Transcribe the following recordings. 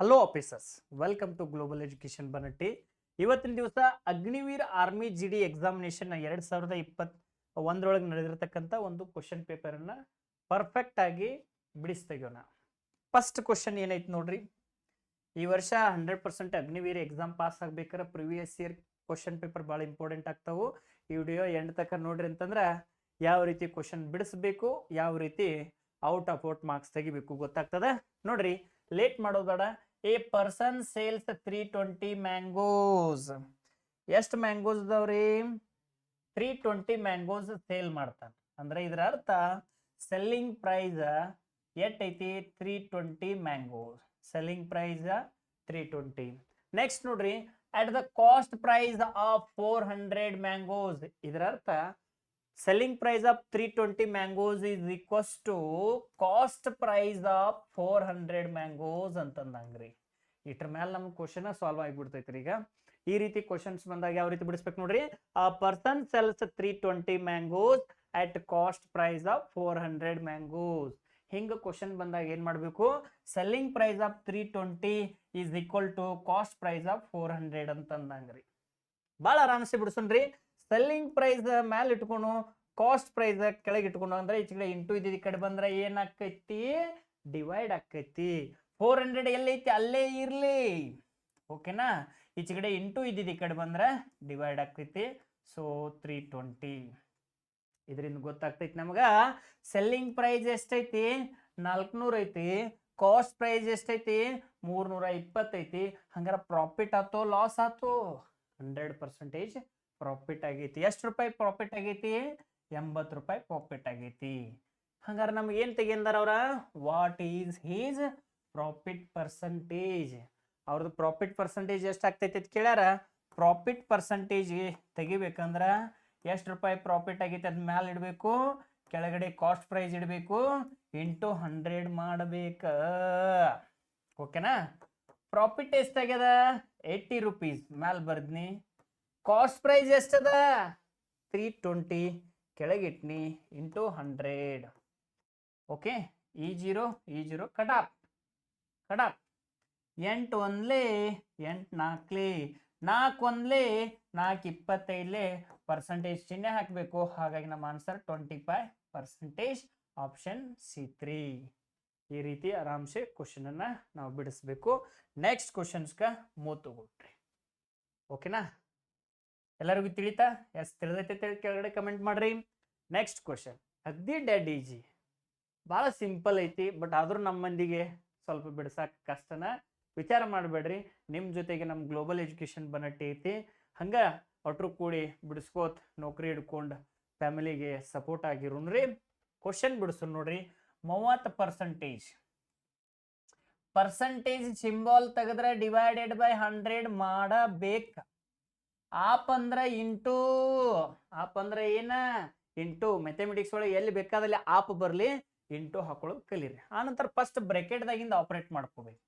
Hello officers, welcome to global education Banatti. ಇವತ್ತಿನ ದಿವಸ Agniveer army GD examination 2021 ನಡೆದಿರತಕ್ಕಂಥ ಒಂದು ಕ್ವಶನ್ ಪೇಪರ್ ಅನ್ನ ಪರ್ಫೆಕ್ಟ್ ಆಗಿ ಬಿಡಿಸ್ತೆಗೋಣ. ಫಸ್ಟ್ ಕ್ವಶನ್ ಏನೈತೆ ನೋಡ್ರಿ. ಈ ವರ್ಷ 100% ಅಗ್ನಿವೀರ್ ಎಕ್ಸಾಮ್ ಪಾಸ್ ಆಗ್ಬೇಕಾದ್ರೆ ಪ್ರಿವಿಯಸ್ ಇಯರ್ ಕ್ವಶನ್ ಪೇಪರ್ ಭಾಳ ಇಂಪಾರ್ಟೆಂಟ್ ಆಗ್ತಾವು. ಈ ವಿಡಿಯೋ ಎಂಡ್ ತನಕ ನೋಡ್ರಿ ಅಂತಂದ್ರೆ ಯಾವ ರೀತಿ ಕ್ವಶನ್ ಬಿಡಿಸ್ಬೇಕು, ಯಾವ ರೀತಿ ಔಟ್ ಆಫ್ ಔಟ್ ಮಾರ್ಕ್ಸ್ ತೆಗಿಬೇಕು ಗೊತ್ತಾಗ್ತದೆ. ನೋಡ್ರಿ, ಲೇಟ್ ಮಾಡೋದು ಬೇಡ. A person sales 320 mangoes. ಎಷ್ಟು ಮ್ಯಾಂಗೋಸ್ ಅದಾವ್ರಿ? 320 ಮ್ಯಾಂಗೋಸ್ ಸೇಲ್ ಮಾಡ್ತಾನೆ. ಅಂದ್ರೆ ಇದರ ಅರ್ಥ ಸೆಲ್ಲಿಂಗ್ ಪ್ರೈಸ್ ಎಷ್ಟೈತಿ? 320 ಮ್ಯಾಂಗೋಸ್. Selling price 320. ನೆಕ್ಸ್ಟ್ ನೋಡ್ರಿ, at the cost price of 400 mangoes. ಇದರ ಅರ್ಥ selling price of 320 mangoes is equals to cost price of 400 mangoes ಅಂತಂದಂಗ್ರಿ. ಇದ್ರ ಮೇಲೆ ನಮ್ಗೆ ಕ್ವಶನ್ ಸಾಲ್ವ್ ಆಗಿಬಿಡ್ತೈತ್ರಿ. ಈಗ ಈ ರೀತಿ ಕ್ವಶನ್ಸ್ ಬಂದಾಗ ಯಾವ ರೀತಿ ಬಿಡಿಸ್ಬೇಕು ನೋಡ್ರಿ. ಆ person sells 320 mangoes at cost price of 400 mangoes. ಹಿಂಗ ಕ್ವಶನ್ ಬಂದಾಗ ಏನ್ ಮಾಡ್ಬೇಕು? Selling price of 320 is equal to cost price of 400 ಅಂತಂದಂಗ್ರಿ. ಭಾಳ ಆರಾಮ್ಸೆ ಬಿಡಿಸೋಣ್ರಿ. ಸೆಲ್ಲಿಂಗ್ ಪ್ರೈಸ್ ಮ್ಯಾಲೆ ಇಟ್ಕೊಂಡು ಕಾಸ್ಟ್ ಪ್ರೈಸ್ ಕೆಳಗೆ ಇಟ್ಕೊಂಡು ಅಂದ್ರೆ ಈ ಕಡೆ ಇಂಟು ಇದ್ದ ಕಡೆ ಬಂದ್ರೆ ಏನಾಕೈತಿ? ಡಿವೈಡ್ ಆಕೈತಿ. 400 ಎಲ್ಲೈತಿ ಅಲ್ಲೇ ಇರ್ಲಿ, ಓಕೆನಾ? ಈಚ ಕಡೆ ಇಂಟು ಇದ್ದಿದ್ದ ಕಡೆ ಬಂದ್ರೆ ಡಿವೈಡ್ ಆಕೈತಿ. ಸೊ 320. ಇದರಿಂದ ಗೊತ್ತಾಗ್ತೈತಿ ನಮಗ ಸೆಲ್ಲಿಂಗ್ ಪ್ರೈಸ್ ಎಷ್ಟೈತಿ? 400 ಐತಿ. ಕಾಸ್ಟ್ ಪ್ರೈಸ್ ಎಷ್ಟೈತಿ? 320 ಐತಿ. ಹಂಗಾರ ಪ್ರಾಫಿಟ್ ಆತೋ ಲಾಸ್ ಆತೋ? 100% ಪ್ರಾಫಿಟ್ ಆಗೈತಿ. ಎಷ್ಟು ರೂಪಾಯಿ ಪ್ರಾಫಿಟ್ ಆಗೈತಿ? 80 ರೂಪಾಯಿ ಪ್ರಾಫಿಟ್ ಆಗೈತಿ. ಹಂಗಾರೆ ನಮ್ಗೆ ಏನ್ ತೆಗಿಂದಾರ ಅವ್ರ? What is his profit percentage? ಅವ್ರದ್ದು ಪ್ರಾಫಿಟ್ ಪರ್ಸಂಟೇಜ್ ಎಷ್ಟು ಆಗ್ತೈತಿ ಅಂತ ಕೇಳ್ಯಾರ. ಪ್ರಾಫಿಟ್ ಪರ್ಸಂಟೇಜ್ ತೆಗಿಬೇಕಂದ್ರ ಎಷ್ಟು ರೂಪಾಯಿ ಪ್ರಾಫಿಟ್ ಆಗೈತಿ ಅದ್ ಮ್ಯಾಲ ಇಡಬೇಕು, ಕೆಳಗಡೆ ಕಾಸ್ಟ್ ಪ್ರೈಸ್ ಇಡಬೇಕು, ಇಂಟು 100 ಮಾಡಬೇಕ. ಓಕೆನಾ? ಪ್ರಾಫಿಟ್ ಎಷ್ಟಾಗ್ಯದ? 80 ರೂಪೀಸ್ ಮ್ಯಾಲ ಬರ್ದ್ನಿ. ಕಾಸ್ಟ್ ಪ್ರೈಸ್ ಎಷ್ಟದ? 320 ಕೆಳಗಿಟ್ನಿ ಇಂಟು 100. ಓಕೆ, ಈ ಜೀರೋ ಕಟಾಪ್ 8 ಒಂದ್ಲೆ 8 4 4 ಒಂದ್ಲೆ 4 25 ಪರ್ಸೆಂಟೇಜ್ ಚಿಹ್ನೆ ಹಾಕಬೇಕು. ಹಾಗಾಗಿ ನಮ್ಮ ಆನ್ಸರ್ 25%. Option C3. ಈ ರೀತಿ ಆರಾಮ್ಸೆ ಕ್ವಶನ್ ಅನ್ನ ನಾವು ಬಿಡಿಸ್ಬೇಕು. ನೆಕ್ಸ್ಟ್ ಕ್ವಶನ್ಸ್ಗ ಮೂತುಗೊಟ್ರಿ. ಓಕೆನಾ? ಎಲ್ಲರಿಗೂ ತಿಳಿತಾ? ಎಸ್, ತಿಳಿದೈತೆ ಕೆಳಗಡೆ ಕಮೆಂಟ್ ಮಾಡ್ರಿ. ನೆಕ್ಸ್ಟ್ ಕ್ವಶನ್ ಅಗ್ದಿ ಡೆಡ್ ಈಜಿ, ಭಾಳ ಸಿಂಪಲ್ ಐತಿ. ಬಟ್ ಆದ್ರೂ ನಮ್ಮ ಮಂದಿಗೆ ಸ್ವಲ್ಪ ಬಿಡ್ಸಕ್ ಕಷ್ಟನ. ವಿಚಾರ ಮಾಡಬೇಡ್ರಿ, ನಿಮ್ಮ ಜೊತೆಗೆ ನಮ್ಮ ಗ್ಲೋಬಲ್ ಎಜುಕೇಶನ್ ಬನಟ್ಟಿ ಐತಿ. ಹಂಗ ಒಟ್ರು ಕೂಡಿ ಬಿಡಿಸ್ಕೋತ್ ನೌಕರಿ ಹಿಡ್ಕೊಂಡು ಫ್ಯಾಮಿಲಿಗೆ ಸಪೋರ್ಟ್ ಆಗಿರೋನ್ರಿ. ಕ್ವಶನ್ ಬಿಡಿಸು ನೋಡ್ರಿ. 30% ಪರ್ಸಂಟೇಜ್ ಸಿಂಬಾಲ್ ತೆಗೆದ್ರೆ ಡಿವೈಡೆಡ್ ಬೈ 100 ಮಾಡಬೇಕು. ಆಪ್ ಅಂದ್ರೆ ಇಂಟು. ಆಪ್ ಅಂದ್ರೆ ಏನ? ಇಂಟು. ಮ್ಯಾಥಮೆಟಿಕ್ಸ್ ಒಳಗೆ ಎಲ್ಲಿ ಬೇಕಾದಲ್ಲಿ ಆಪ್ ಬರ್ಲಿ ಇಂಟು ಹಾಕೊಳ್ಳೋದು ಕಲೀರಿ. ಆನಂತರ ಫಸ್ಟ್ ಬ್ರೆಕೆಟ್ದಾಗಿಂದ ಆಪರೇಟ್ ಮಾಡ್ಕೋಬೇಕು.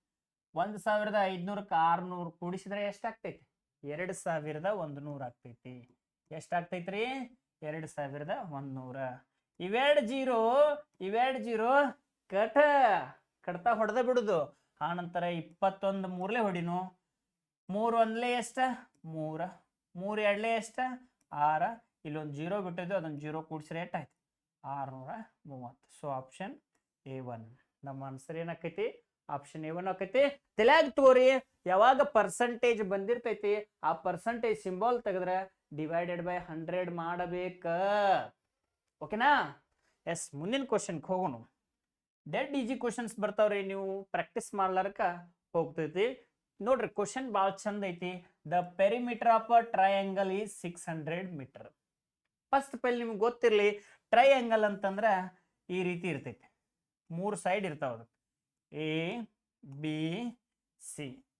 1500ಕ್ಕೆ 600 ಕೂಡಿಸಿದ್ರೆ ಎಷ್ಟಾಗ್ತೈತಿ? 2100 ಆಗ್ತೈತಿ. ಎಷ್ಟಾಗ್ತೈತ್ರಿ? 2100. ಇವೆರಡು ಜೀರೋ ಕಟ್ತಾ ಹೊಡೆದ ಬಿಡುದು. ಆನಂತರ 21 ಮೂರ್ಲೆ ಹೊಡಿನು. 3 ಒಂದ್ಲೆ ಎಷ್ಟ? 3 3 ಎರಡ್ಲೆ ಎಷ್ಟ? 6. ಇಲ್ಲೊಂದು ಜೀರೋ ಬಿಟ್ಟಿದ್ದು, ಅದೊಂದು ಜೀರೋ ಕೂಡಿಸ್ರೆ ಎಷ್ಟಾಯ್ತು? 630. So option A1. ನಮ್ಮ ಆನ್ಸರ್ ಏನಾಕೈತಿ? ಆಪ್ಷನ್ A1 ಆಕೈತಿ. ತಲೆಯಾಗ ತೋರಿ, ಯಾವಾಗ ಪರ್ಸಂಟೇಜ್ ಬಂದಿರ್ತೈತಿ ಆ ಪರ್ಸಂಟೇಜ್ ಸಿಂಬಾಲ್ ತೆಗೆದ್ರೆ ಡಿವೈಡೆಡ್ ಬೈ 100 ಮಾಡಬೇಕ. ಓಕೆನಾ? ಎಸ್, ಮುಂದಿನ ಕ್ವಶನ್ಗೆ ಹೋಗೋಣ. ಡೆಡ್ ಈಜಿ ಕ್ವಶನ್ಸ್ ಬರ್ತಾವ್ರಿ, ನೀವು ಪ್ರಾಕ್ಟೀಸ್ ಮಾಡ್ಲಾರಕ ಹೋಗ್ತೈತಿ. ನೋಡ್ರಿ, ಕ್ವಶನ್ ಭಾಳ ಚಂದ ಐತಿ. The perimeter of a triangle is 600 meter. First ಪೈಲ್ ನಿಮ್ಗೆ ಗೊತ್ತಿರಲಿ, ಟ್ರಯಾಂಗಲ್ ಅಂತಂದ್ರೆ ಈ ರೀತಿ ಇರ್ತೈತಿ. 3 ಸೈಡ್ ಇರ್ತಾವ. ABC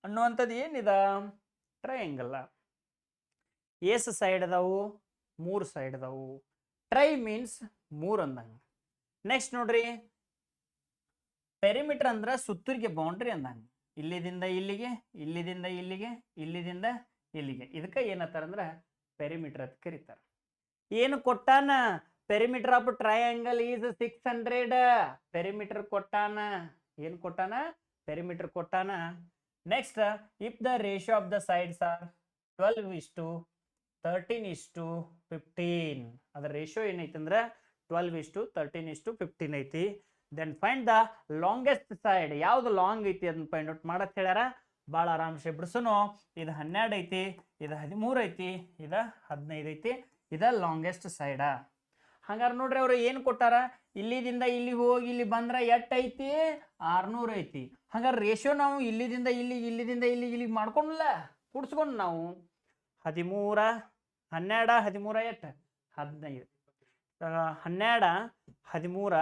ಅನ್ನುವಂಥದ್ದು ಏನಿದ? ಟ್ರಯಾಂಗಲ್. ಎಸ್ ಸೈಡ್ ಅದಾವು? 3 ಸೈಡ್ ಅದಾವು. ಟ್ರೈ ಮೀನ್ಸ್ 3 ಅಂದಂಗ. ನೆಕ್ಸ್ಟ್ ನೋಡ್ರಿ, ಪೆರಿಮೀಟರ್ ಅಂದ್ರೆ ಸುತ್ತೂರಿಗೆ ಬೌಂಡ್ರಿ ಅಂದಂಗ. ಇಲ್ಲಿದಿಂದ ಇಲ್ಲಿಗೆ, ಇಲ್ಲಿದಿಂದ ಇಲ್ಲಿಗೆ, ಇಲ್ಲಿದಿಂದ ಇಲ್ಲಿಗೆ. ಇದಕ್ಕೆ ಏನಂತಾರ ಅಂದ್ರೆ ಪೆರಿಮೀಟರ್ ಅಂತ ಕರೀತಾರ. ಏನು ಕೊಟ್ಟಾನ? Perimeter of triangle is 600. Perimeter ಕೊಟ್ಟಾನ. ಏನ್ ಕೊಟ್ಟಾನ? ಪೆರಿಮೀಟರ್ ಕೊಟ್ಟಾನ. Next if the ratio of the sides are 12:13:15, ಅದರ ರೇಷಿಯೋ ಏನೈತಿ ಅಂದ್ರೆ 12:13:15 ಐತಿ. Then find the longest side, ಯಾವ್ದು ಲಾಂಗ್ ಐತಿ ಅದನ್ನ ಫೈಂಡ್ ಔಟ್ ಮಾಡಕ್ ಹೇಳ್ಯಾರ. ಭಾಳ ಆರಾಮ್ಸೆ ಬಿಡಿಸುನು. ಇದು 12 ಐತಿ, ಇದು 13 ಐತಿ, ಇದು 15 ಐತಿ, ಇದು ಲಾಂಗೆಸ್ಟ್ ಸೈಡ. ಹಂಗಾರೆ ನೋಡ್ರಿ ಅವ್ರು ಏನು ಕೊಟ್ಟಾರ, ಇಲ್ಲಿದಿಂದ ಇಲ್ಲಿ ಹೋಗಿ ಇಲ್ಲಿ ಬಂದ್ರೆ ಎಟ್ ಐತಿ 600 ಐತಿ. ಹಂಗಾರೆ ರೇಷಿಯೋ ನಾವು ಇಲ್ಲಿದಿಂದ ಇಲ್ಲಿ ಮಾಡ್ಕೊಂಡ್ಲ ಕೂಡ್ಸ್ಕೊಂಡು ನಾವು 13 12 13 ಎಟ್ 15, 12 13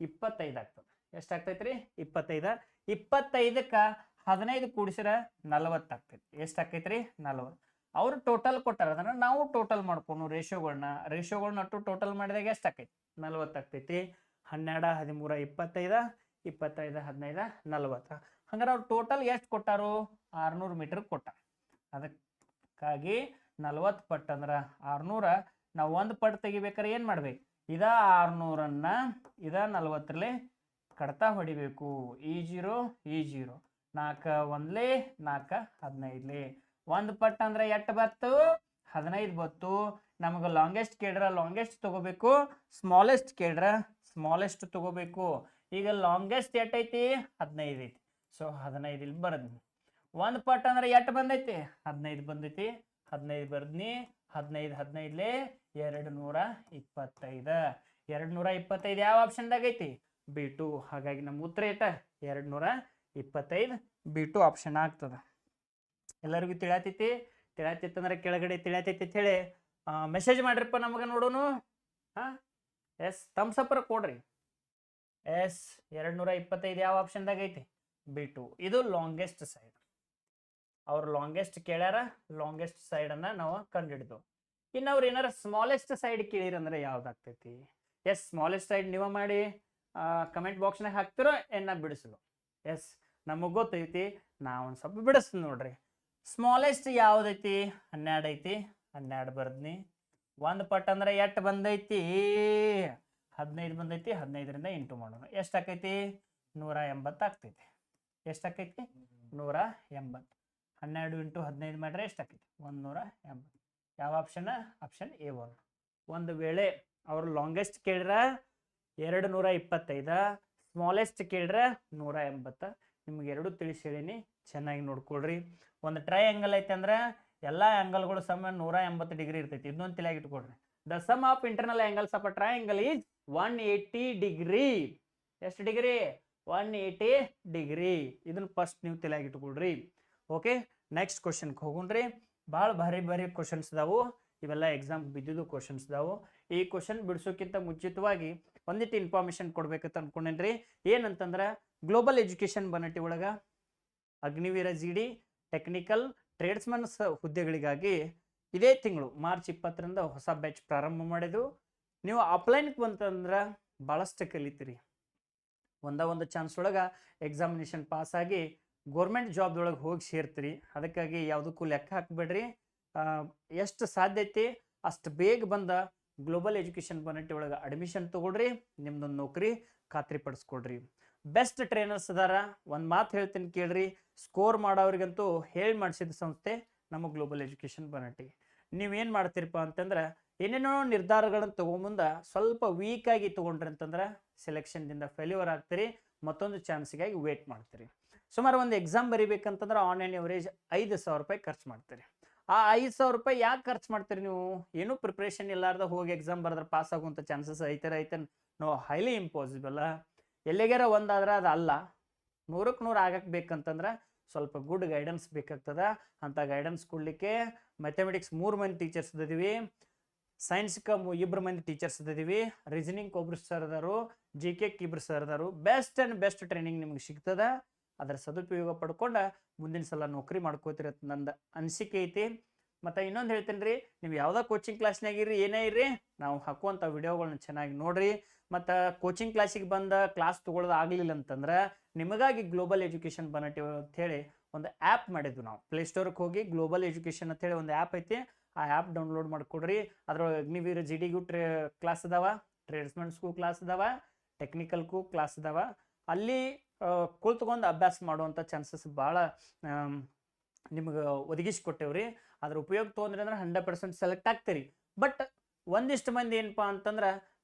25 ಆಗ್ತದೆ. ಎಷ್ಟಾಗ್ತೈತ್ರಿ 25. 25ಕ್ಕೆ 15 ಕೂಡಿಸಿರ 40 ಆಗ್ತೈತಿ. ಎಷ್ಟಾಕೈತ್ರಿ 40. ಅವ್ರು ಟೋಟಲ್ ಕೊಟ್ಟಾರ, ಅದನ್ನ ನಾವು ಟೋಟಲ್ ಮಾಡ್ಕೊಂಡು ರೇಷಿಯೋಗಳನ್ನ ಟೋಟಲ್ ಮಾಡಿದಾಗ ಎಷ್ಟಾಕೈತಿ 40 ಆಗ್ತೈತಿ. 12 13 25 25 15 40. ಹಂಗಾರೆ ಅವ್ರು ಟೋಟಲ್ ಎಷ್ಟು ಕೊಟ್ಟಾರು 600 ಮೀಟರ್ ಕೊಟ್ಟಾರ. ಅದಕ್ಕಾಗಿ 40 ಪಟ್ಟು ಅಂದ್ರೆ 600. ನಾವು ಒಂದು ಪಟ್ಟು ತೆಗಿಬೇಕಾರೆ ಏನು ಮಾಡ್ಬೇಕು, ಇದ 600ಅನ್ನ ಇದ 40ರಲ್ಲಿ ಕಡ್ತಾ ಹೊಡಿಬೇಕು. ಈ 0 4 1 4 15. ಒಂದು ಪಟ್ಟು ಅಂದ್ರೆ ಎಷ್ಟು ಬತ್ತು 15 ಬತ್ತು. ನಮಗೆ ಲಾಂಗೆಸ್ಟ್ ಕೇಳ್ರ ಲಾಂಗೆಸ್ಟ್ ತಗೋಬೇಕು, ಸ್ಮಾಲೆಸ್ಟ್ ಕೇಳ್ರ ಸ್ಮಾಲೆಸ್ಟ್ ತಗೋಬೇಕು. ಈಗ ಲಾಂಗೆಸ್ಟ್ ಎಟ್ಟೈತಿ 15 ಐತಿ. ಸೊ 15 ಇಲ್ಲಿ ಬರದ್ನಿ. ಒಂದು ಪಟ್ಟು ಅಂದ್ರೆ ಎಷ್ಟು ಬಂದೈತಿ 15 ಬಂದೈತಿ. 15 ಬರ್ದ್ನಿ. 15 15ಲೆ 225. 225 ಯಾವ ಆಪ್ಷನ್ದಾಗ ಐತಿ B2. ಹಾಗಾಗಿ ನಮ್ಮ ಉತ್ತರ ಐತ 225 B2 ಆಪ್ಷನ್ ಆಗ್ತದ. ಎಲ್ಲರಿಗೂ ತಿಳಿಯತೈತಿ ಅಂದ್ರೆ ಕೆಳಗಡೆ ತಿಳಿಯತೈತಿ ಅಂತ ಹೇಳಿ ಮೆಸೇಜ್ ಮಾಡ್ರಿಪ್ಪ ನಮಗೆ ನೋಡೋನು. ಎಸ್ ಥಮ್ಸ್ ಅಪ್ ಕೊಡ್ರಿ. ಎಸ್ 225 ಯಾವ ಆಪ್ಷನ್ದಾಗ ಐತಿ B2. ಇದು ಲಾಂಗೆಸ್ಟ್ ಸೈಡ್. ಅವ್ರು ಲಾಂಗೆಸ್ಟ್ ಕೇಳ್ಯಾರ, ಲಾಂಗೆಸ್ಟ್ ಸೈಡನ್ನು ನಾವು ಕಂಡುಹಿಡಿದು. ಇನ್ನು ಅವ್ರು ಏನಾರ ಸ್ಮಾಲೆಸ್ಟ್ ಸೈಡ್ ಕೇಳಿರಂದ್ರೆ ಯಾವ್ದಾಗ್ತೈತಿ. ಎಸ್ ಸ್ಮಾಲೆಸ್ಟ್ ಸೈಡ್ ನೀವು ಮಾಡಿ ಕಮೆಂಟ್ ಬಾಕ್ಸ್ನಾಗ ಹಾಕ್ತಿರೋ ಏನ ಬಿಡಿಸಲು. ಎಸ್ ನಮಗೆ ಗೊತ್ತೈತಿ, ನಾವು ಒಂದು ಸ್ವಲ್ಪ ಬಿಡಿಸ್ತೀನಿ ನೋಡ್ರಿ. ಸ್ಮಾಲೆಸ್ಟ್ ಯಾವ್ದೈತಿ 12 ಐತಿ. 12 ಬರ್ದ್ನಿ. ಒಂದು ಪಟ್ಟು ಅಂದ್ರೆ ಎಷ್ಟು ಬಂದೈತಿ 15 ಬಂದೈತಿ. 15ರಿಂದ ಇಂಟು ಮಾಡೋಣ. ಎಷ್ಟಾಕೈತಿ 180 ಆಗ್ತೈತಿ. ಎಷ್ಟಾಕೈತಿ 180. 12 ಇಂಟು 15 ಮಾಡ್ರೆ ಎಷ್ಟಾಕೈತಿ 180. ಯಾವ ಆಪ್ಷನ್ ಆಪ್ಷನ್ A1. ಒಂದು ವೇಳೆ ಅವ್ರು ಲಾಂಗೆಸ್ಟ್ ಕೇಳ್ರ 225, ಸ್ಮಾಲೆಸ್ಟ್ ಕೇಳ್ರ 180. ನಿಮ್ಗೆ ಎರಡು ತಿಳಿಸಿ ಹೇಳೀನಿ, ಚೆನ್ನಾಗಿ ನೋಡ್ಕೊಳ್ರಿ. ಒಂದು ಟ್ರಯಾಂಗಲ್ ಐತೆ ಅಂದ್ರೆ ಎಲ್ಲ ಆ್ಯಂಗಲ್ಗಳು ಸಮ 180 ಡಿಗ್ರಿ ಇರ್ತೈತಿ. ಇದನ್ನೊಂದು ತಲೆಯಾಗಿ ಇಟ್ಕೊಳ್ರಿ. The sum of internal angles of a triangle is 180 degree. ಎಷ್ಟು ಡಿಗ್ರಿ 180 ಡಿಗ್ರಿ. ಇದನ್ನ ಫಸ್ಟ್ ನೀವು ತಲೆಯಾಗಿ ಇಟ್ಕೊಳ್ರಿ. ಓಕೆ, ನೆಕ್ಸ್ಟ್ ಕ್ವಶನ್ಗೆ ಹೋಗೋಣ್ರಿ. ಭಾಳ ಭಾರಿ ಕ್ವಶನ್ಸ್ ಇದಾವು. ಇವೆಲ್ಲ ಎಕ್ಸಾಮ್ ಬಿದ್ದಿದ್ದು ಕ್ವಶನ್ಸ್ ಇದಾವು. ಈ ಕ್ವಶನ್ ಬಿಡಿಸೋಕ್ಕಿಂತ ಮುಂಚಿತವಾಗಿ ಒಂದಿಟ್ಟು ಇನ್ಫಾರ್ಮೇಶನ್ ಕೊಡ್ಬೇಕಂತ ಅನ್ಕೊಂಡೇನ್ರಿ. ಏನಂತಂದ್ರೆ ಗ್ಲೋಬಲ್ ಎಜುಕೇಶನ್ ಬನ್ನಟ್ಟಿ ಒಳಗೆ ಅಗ್ನಿವೀರ GD ಟೆಕ್ನಿಕಲ್ ಟ್ರೇಡ್ಸ್ಮನ್ಸ್ ಹುದ್ದೆಗಳಿಗಾಗಿ ಇದೇ ತಿಂಗಳು ಮಾರ್ಚ್ 20ರಿಂದ ಹೊಸ ಬ್ಯಾಚ್ ಪ್ರಾರಂಭ ಮಾಡಿದ್ದು. ನೀವು ಆಫ್ಲೈನ್ಗೆ ಬಂತಂದ್ರೆ ಭಾಳಷ್ಟು ಕಲಿತೀರಿ. ಒಂದು ಚಾನ್ಸ್ ಒಳಗೆ ಎಕ್ಸಾಮಿನೇಷನ್ ಪಾಸ್ ಆಗಿ ಗೋರ್ಮೆಂಟ್ ಜಾಬ್ದೊಳಗೆ ಹೋಗಿ ಸೇರ್ತೀರಿ. ಅದಕ್ಕಾಗಿ ಯಾವುದಕ್ಕೂ ಲೆಕ್ಕ ಹಾಕಬೇಡ್ರಿ. ಎಷ್ಟು ಸಾಧ್ಯತೆ ಅಷ್ಟು ಬೇಗ ಬಂದ ಗ್ಲೋಬಲ್ ಎಜುಕೇಷನ್ ಬನ್ನಟ್ಟಿ ಒಳಗೆ ಅಡ್ಮಿಷನ್ ತೊಗೊಳ್ರಿ. ನಿಮ್ದೊಂದು ನೌಕರಿ ಖಾತ್ರಿ ಪಡಿಸ್ಕೊಡ್ರಿ. ಬೆಸ್ಟ್ ಟ್ರೈನರ್ಸ್ ಅದಾರ. ಒಂದು ಮಾತು ಹೇಳ್ತೀನಿ ಕೇಳ್ರಿ, ಸ್ಕೋರ್ ಮಾಡೋರಿಗಂತೂ ಹೇಳಿ ಮಾಡಿಸಿದ ಸಂಸ್ಥೆ ನಮ್ಮ ಗ್ಲೋಬಲ್ ಎಜುಕೇಷನ್ ಬನ್ನಟ್ಟಿ. ನೀವೇನು ಮಾಡ್ತೀರಪ್ಪ ಅಂತಂದ್ರೆ ಏನೇನೋ ನಿರ್ಧಾರಗಳನ್ನು ತೊಗೊಂಬಂದ ಸ್ವಲ್ಪ ವೀಕಾಗಿ ತೊಗೊಂಡ್ರಿ ಅಂತಂದ್ರೆ ಸೆಲೆಕ್ಷನ್ದಿಂದ ಫೇಲ್ಯೂರ್ ಆಗ್ತೀರಿ. ಮತ್ತೊಂದು ಚಾನ್ಸಿಗಾಗಿ ವೇಟ್ ಮಾಡ್ತೀರಿ. ಸುಮಾರು ಒಂದು ಎಕ್ಸಾಮ್ ಬರೀಬೇಕಂತಂದ್ರೆ ಆನ್ಲೈನ್ ಎವರೇಜ್ 5,000 ರೂಪಾಯಿ ಖರ್ಚು ಮಾಡ್ತೀರಿ. ಆ 5,000 ರೂಪಾಯಿ ಯಾಕೆ ಖರ್ಚು ಮಾಡ್ತೀರಿ ನೀವು? ಏನೂ ಪ್ರಿಪ್ರೇಷನ್ ಇಲ್ಲಾರ್ದ ಹೋಗಿ ಎಕ್ಸಾಮ್ ಬರೆದ್ರೆ ಪಾಸ್ ಆಗುವಂಥ ಚಾನ್ಸಸ್ ಐತೆ ನೋ, ಹೈಲಿ ಇಂಪಾಸಿಬಲ್. ಎಲ್ಲಿಗಾರ ಒಂದಾದ್ರೆ ಅದು ಅಲ್ಲ, 100ಕ್ಕೆ 100 ಆಗಕ್ಕೆ ಬೇಕಂತಂದ್ರೆ ಸ್ವಲ್ಪ ಗುಡ್ ಗೈಡೆನ್ಸ್ ಬೇಕಾಗ್ತದೆ. ಅಂಥ ಗೈಡೆನ್ಸ್ ಕೊಡಲಿಕ್ಕೆ ಮ್ಯಾಥಮೆಟಿಕ್ಸ್ 3 ಮಂದಿ ಟೀಚರ್ಸ್ ಇದ್ದೀವಿ, ಸೈನ್ಸ್ಗೆ 2 ಮಂದಿ ಟೀಚರ್ಸ್ ಇದ್ದೀವಿ, ರೀಸನಿಂಗ್ ಒಬ್ರು ಸರ್ ಅದಾರು, GK 2 ಸರ್ ಅದಾರು. ಬೆಸ್ಟ್ ಆ್ಯಂಡ್ ಬೆಸ್ಟ್ ಟ್ರೈನಿಂಗ್ ನಿಮ್ಗೆ ಸಿಗ್ತದೆ. ಅದರ ಸದುಪಯೋಗ ಪಡ್ಕೊಂಡು ಮುಂದಿನ ಸಲ ನೌಕರಿ ಮಾಡ್ಕೋತಿರ ನಂದು ಅನಿಸಿಕೆ ಐತಿ. ಮತ್ತು ಇನ್ನೊಂದು ಹೇಳ್ತೀನಿ ರೀ, ನೀವು ಯಾವುದೋ ಕೋಚಿಂಗ್ ಕ್ಲಾಸ್ನಾಗಿರಿ ಏನೇ ಇರ್ರಿ, ನಾವು ಹಾಕುವಂಥ ವಿಡಿಯೋಗಳನ್ನ ಚೆನ್ನಾಗಿ ನೋಡ್ರಿ. ಮತ್ತು ಕೋಚಿಂಗ್ ಕ್ಲಾಸಿಗೆ ಬಂದ ಕ್ಲಾಸ್ ತೊಗೊಳ್ಳೋದು ಆಗಲಿಲ್ಲ ಅಂತಂದ್ರೆ ನಿಮಗಾಗಿ ಗ್ಲೋಬಲ್ ಎಜುಕೇಷನ್ ಬನ್ನಟ್ಟಿ ಅಂಥೇಳಿ ಒಂದು ಆ್ಯಪ್ ಮಾಡಿದ್ವಿ ನಾವು. ಪ್ಲೇಸ್ಟೋರ್ಗೆ ಹೋಗಿ ಗ್ಲೋಬಲ್ ಎಜುಕೇಷನ್ ಅಂತೇಳಿ ಒಂದು ಆ್ಯಪ್ ಐತಿ. ಆ ಆ್ಯಪ್ ಡೌನ್ಲೋಡ್ ಮಾಡಿಕೊಡ್ರಿ. ಅದ್ರೊಳಗೆ ಅಗ್ನಿವೀರ GDಗೂ ಕ್ಲಾಸ್ ಅದಾವ, ಟ್ರೇಡ್ಸ್ಮನ್ಸ್ಗೂ ಕ್ಲಾಸ್ ಅದಾವ, ಟೆಕ್ನಿಕಲ್ಗೂ ಕ್ಲಾಸ್ ಅದಾವ. ಅಲ್ಲಿ ಕುಳಿತುಕೊಂಡು ಅಭ್ಯಾಸ ಮಾಡುವಂಥ ಚಾನ್ಸಸ್ ಭಾಳ ನಿಮ್ಗೆ ಒದಗಿಸಿಕೊಟ್ಟೇವ್ರಿ. ಅದ್ರ ಉಪಯೋಗ ತೊಗೊಂಡ್ರಿ ಅಂದ್ರೆ 100% ಸೆಲೆಕ್ಟ್ ಆಗ್ತೀರಿ. ಬಟ್ ಒಂದಿಷ್ಟು ಮಂದಿ ಏನಪ್ಪಾ ಅಂತಂದ್ರೆ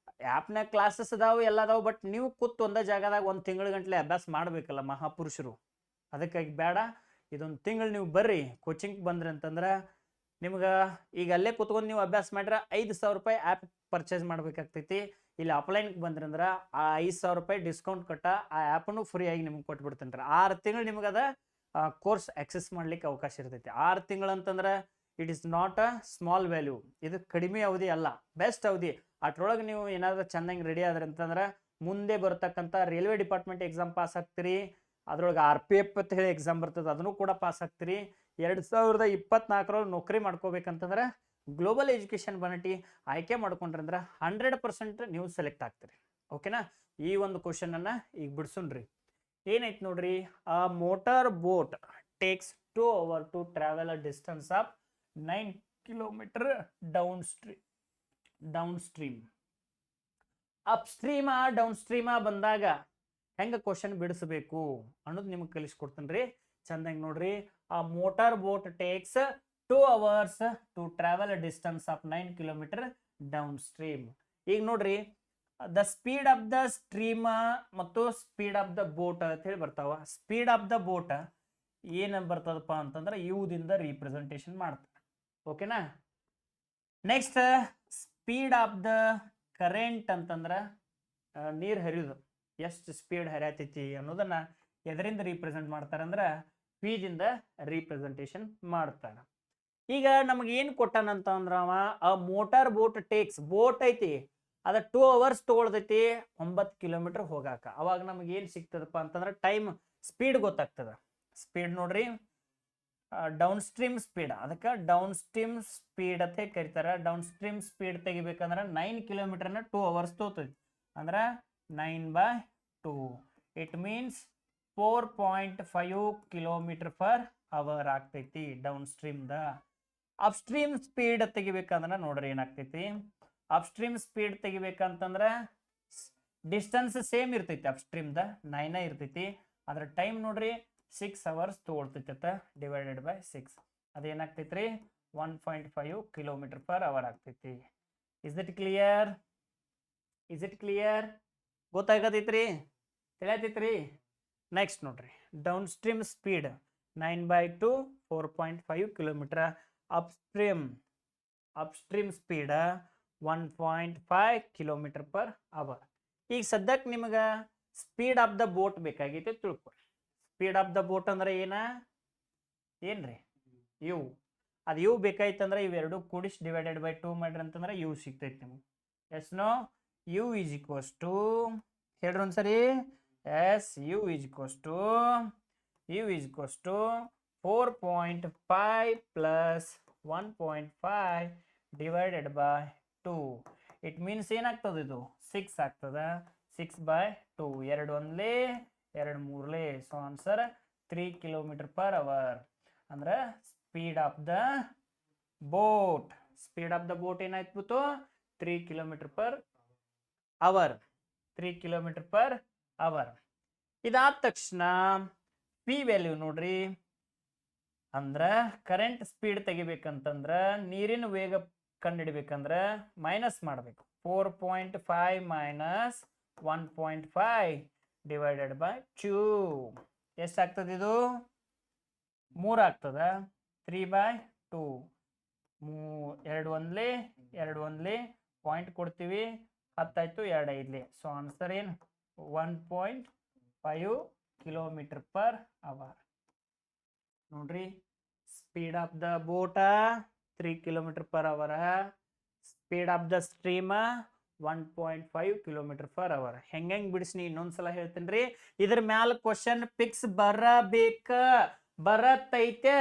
ಆ್ಯಪ್ನಾಗ ಕ್ಲಾಸಸ್ ಅದಾವು ಎಲ್ಲ ಅದಾವು, ಬಟ್ ನೀವು ಕೂತು ಒಂದೇ ಜಾಗದಾಗ 1 ತಿಂಗಳ ಗಂಟ್ಲೆ ಅಭ್ಯಾಸ ಮಾಡಬೇಕಲ್ಲ ಮಹಾಪುರುಷರು. ಅದಕ್ಕಾಗಿ ಬೇಡ, ಇದೊಂದು ತಿಂಗಳು ನೀವು ಬರ್ರಿ ಕೋಚಿಂಗ್ ಬಂದ್ರಿ ಅಂತಂದ್ರೆ ನಿಮ್ಗೆ ಈಗ ಅಲ್ಲೇ ಕೂತ್ಕೊಂಡು ನೀವು ಅಭ್ಯಾಸ ಮಾಡ್ರೆ 5,000 ರೂಪಾಯಿ ಆ್ಯಪ್ ಪರ್ಚೇಸ್ ಮಾಡ್ಬೇಕಾಗ್ತೈತಿ. ಇಲ್ಲಿ ಆಫ್ಲೈನ್ಗೆ ಬಂದ್ರಿ ಅಂದ್ರೆ ಆ 5,000 ರೂಪಾಯಿ ಡಿಸ್ಕೌಂಟ್ ಕೊಟ್ಟ ಆ ಆ್ಯಪನ್ನು ಫ್ರೀಯಾಗಿ ನಿಮ್ಗೆ ಕೊಟ್ಬಿಡ್ತೇನೆ ರೀ. 6 ತಿಂಗಳು ನಿಮ್ಗೆ ಅದ ಕೋರ್ಸ್ ಆಕ್ಸೆಸ್ ಮಾಡ್ಲಿಕ್ಕೆ ಅವಕಾಶ ಇರ್ತೈತಿ. 6 ತಿಂಗಳು ಅಂತಂದ್ರೆ it is not a small value. ಇದು ಕಡಿಮೆ ಅವಧಿ ಅಲ್ಲ, ಬೆಸ್ಟ್ ಅವಧಿ. ಅಟ್ರೊಳಗೆ ನೀವು ಏನಾದರೂ ಚೆನ್ನಾಗಿ ರೆಡಿ ಆದ್ರಿ ಅಂತಂದ್ರೆ ಮುಂದೆ ಬರ್ತಕ್ಕಂಥ ರೈಲ್ವೆ ಡಿಪಾರ್ಟ್ಮೆಂಟ್ ಎಕ್ಸಾಮ್ ಪಾಸ್ ಆಗ್ತೀರಿ. ಅದ್ರೊಳಗೆ RPF ಅಂತ ಹೇಳಿ ಎಕ್ಸಾಮ್ ಬರ್ತದೆ, ಅದನ್ನು ಕೂಡ ಪಾಸ್ ಆಗ್ತೀರಿ. 2024 ನೌಕರಿ ಮಾಡ್ಕೋಬೇಕಂತಂದ್ರೆ ಗ್ಲೋಬಲ್ ಎಜುಕೇಶನ್ ಬನಟ್ಟಿ ಆಯ್ಕೆ ಮಾಡ್ಕೊಂಡ್ರಿ ಅಂದ್ರೆ 100% ನೀವು ಸೆಲೆಕ್ಟ್ ಆಗ್ತೀರಿ. ಓಕೆನಾ? ಈ ಒಂದು ಕ್ವಶನ್ ಅನ್ನ ಈಗ ಬಿಡ್ಸುನ್ರಿ. ಏನೈತಿ ನೋಡ್ರಿ, ಆ motor boat takes 2 hours to travel a distance of 9 kilometers down stream. Up ಸ್ಟ್ರೀಮ ಡೌನ್ ಸ್ಟ್ರೀಮ ಬಂದಾಗ ಹೆಂಗ ಕ್ವಶನ್ ಬಿಡಿಸಬೇಕು ಅನ್ನೋದು ನಿಮ್ಗೆ ಕಲಿಸ್ಕೊಡ್ತೀನಿ ರೀ. ಚಂದಾಗಿ ನೋಡ್ರಿ. ಆ motor boat takes 2 hours to travel a distance of 9 kilometers down stream. ಈಗ ನೋಡ್ರಿ, the speed of the stream ಮತ್ತು ಸ್ಪೀಡ್ ಆಫ್ ದ ಬೋಟ್ ಅಂತ ಹೇಳಿ ಬರ್ತಾವ. ಸ್ಪೀಡ್ ಆಫ್ ದ ಬೋಟ್ ಏನ ಬರ್ತದಪ್ಪ ಅಂತಂದ್ರೆ ದಿಂದ ರೀಪ್ರೆಸೆಂಟೇಷನ್ ಮಾಡ್ತಾರೆ. ಓಕೆನಾ? Next speed of the current ಅಂತಂದ್ರೆ ನೀರು ಹರಿಯೋದು ಎಷ್ಟು ಸ್ಪೀಡ್ ಹರಿಯತೈತಿ ಅನ್ನೋದನ್ನ ಎದರಿಂದ ರೀಪ್ರೆಸೆಂಟ್ ಮಾಡ್ತಾರೆ ಅಂದ್ರೆ ದಿಂದ ರೀಪ್ರೆಸೆಂಟೇಷನ್ ಮಾಡ್ತಾರೆ. ಈಗ ನಮ್ಗೆ ಏನು ಕೊಟ್ಟಾನಂತ ಅಂದ್ರೆ ಆ ಮೋಟಾರ್ ಬೋಟ್ ಟೇಕ್ಸ್, ಬೋಟ್ ಐತಿ ಅದ 2 hours ತಗೊಳ್ತೈತಿ 9 kilometers ಹೋಗಾಕ. ಅವಾಗ ನಮ್ಗೆ ಏನು ಸಿಗ್ತದಪ್ಪ ಅಂತಂದ್ರೆ ಟೈಮ್ ಸ್ಪೀಡ್ ಗೊತ್ತಾಗ್ತದ. ಸ್ಪೀಡ್ ನೋಡ್ರಿ, ಡೌನ್ ಸ್ಟ್ರೀಮ್ ಸ್ಪೀಡ್, ಅದಕ್ಕೆ ಡೌನ್ ಸ್ಟ್ರೀಮ್ ಸ್ಪೀಡ್ ಅಂತ ಕರಿತಾರ. ಡೌನ್ ಸ್ಟ್ರೀಮ್ ಸ್ಪೀಡ್ ತೆಗಿಬೇಕಂದ್ರೆ 9 kilometers 2 hours ತಗೋತೈತಿ. ಅಂದ್ರೆ 9/2 ಇಟ್ ಮೀನ್ಸ್ 4.5 km/h ಆಗ್ತೈತಿ ಡೌನ್ ಸ್ಟ್ರೀಮ್ದ. ಅಪ್ ಸ್ಟ್ರೀಮ್ ಸ್ಪೀಡ್ ತೆಗಿಬೇಕಂದ್ರೆ ನೋಡ್ರಿ ಏನಾಗ್ತೈತಿ. ಅಪ್ ಸ್ಟ್ರೀಮ್ ಸ್ಪೀಡ್ ತೆಗಿಬೇಕಂತಂದ್ರೆ ಡಿಸ್ಟೆನ್ಸ್ ಸೇಮ್ ಇರ್ತೈತಿ, ಅಪ್ ಸ್ಟ್ರೀಮ್ದ 9 ಇರ್ತೈತಿ. ಅದ್ರ ಟೈಮ್ ನೋಡ್ರಿ 6 hours ತಗೊಳ್ತೈತಿ ಡಿವೈಡೆಡ್ ಬೈ 6. ಅದೇನಾಗ್ತೈತ್ರಿ 1.5 km/h ಆಗ್ತೈತಿ. Is it clear? ಗೊತ್ತಾಗತೈತ್ರಿ? ತಿಳಿಯತೈತ್ರಿ? ನೆಕ್ಸ್ಟ್ ನೋಡ್ರಿ, down stream speed 9/2 4.5 kilometers. Up stream speed 1.5 km/h. ಈಗ ಸದ್ಯಕ್ಕೆ ನಿಮಗೆ ಸ್ಪೀಡ್ ಆಫ್ ದ ಬೋಟ್ ಬೇಕಾಗೈತೆ ತಿಳ್ಕೊರಿ. ಸ್ಪೀಡ್ ಆಫ್ ದ ಬೋಟ್ ಅಂದ್ರೆ ಏನ್ರಿ? ಯು. ಅದು ಯು ಬೇಕಾಯ್ತಂದ್ರೆ ಇವೆರಡು ಕೂಡಿಸಿ ಡಿವೈಡೆಡ್ ಬೈ 2 ಮಾಡ್ರಿ ಅಂತಂದ್ರೆ ಯು ಸಿಗ್ತೈತಿ ನಿಮಗೆ. Yes no? U is equals to, ಹೇಳ್ರಿ ಒಂದ್ಸರಿ. Yes, u is equals to 4.5 plus 1.5 divided by 2. It means ಏನಾಗ್ತದೆ, ಇದು 6 ಆಗ್ತದ. 6/2, 2 1 2 3 ಸೊ ಆನ್ಸರ್ 3 km/h. ಅಂದ್ರೆ ಸ್ಪೀಡ್ ಆಫ್ ದ ಬೋಟ್, ಏನಾಯ್ತು 3 km/h. 3 km/h. ಇದಾದ ತಕ್ಷಣ ಪಿ ವ್ಯಾಲ್ಯೂ ನೋಡ್ರಿ. ಅಂದ್ರೆ ಕರೆಂಟ್ ಸ್ಪೀಡ್ ತೆಗಿಬೇಕಂತಂದ್ರ ನೀರಿನ ವೇಗ ಕಂಡುಹಿಡಿಬೇಕಂದ್ರೆ ಮೈನಸ್ ಮಾಡಬೇಕು. 4.5 ಮೈನಸ್ 1.5 ಡಿವೈಡೆಡ್ ಬೈ 2 ಎಷ್ಟಾಗ್ತದೆ? ಇದು 3 ಆಗ್ತದ. 3/2, 2 1 ಪಾಯಿಂಟ್ ಕೊಡ್ತೀವಿ, 10 ಆಯ್ತು, 2 5. ಸೊ ಆನ್ಸರ್ ಏನು 1.5 km/h. ನೋಡ್ರಿ, ಸ್ಪೀಡ್ ಆಫ್ ದ ಬೋಟ 3 km/h, speed of the stream 1.5 km/h. ಹೆಂಗೆ ಬಿಡಿಸ್ನಿ ಇನ್ನೊಂದ್ಸಲ ಹೇಳ್ತೀನಿ ರೀ. ಇದ್ರ ಮ್ಯಾಲ ಕ್ವಶನ್ ಪಿಕ್ಸ್ ಬರತೈತೆ,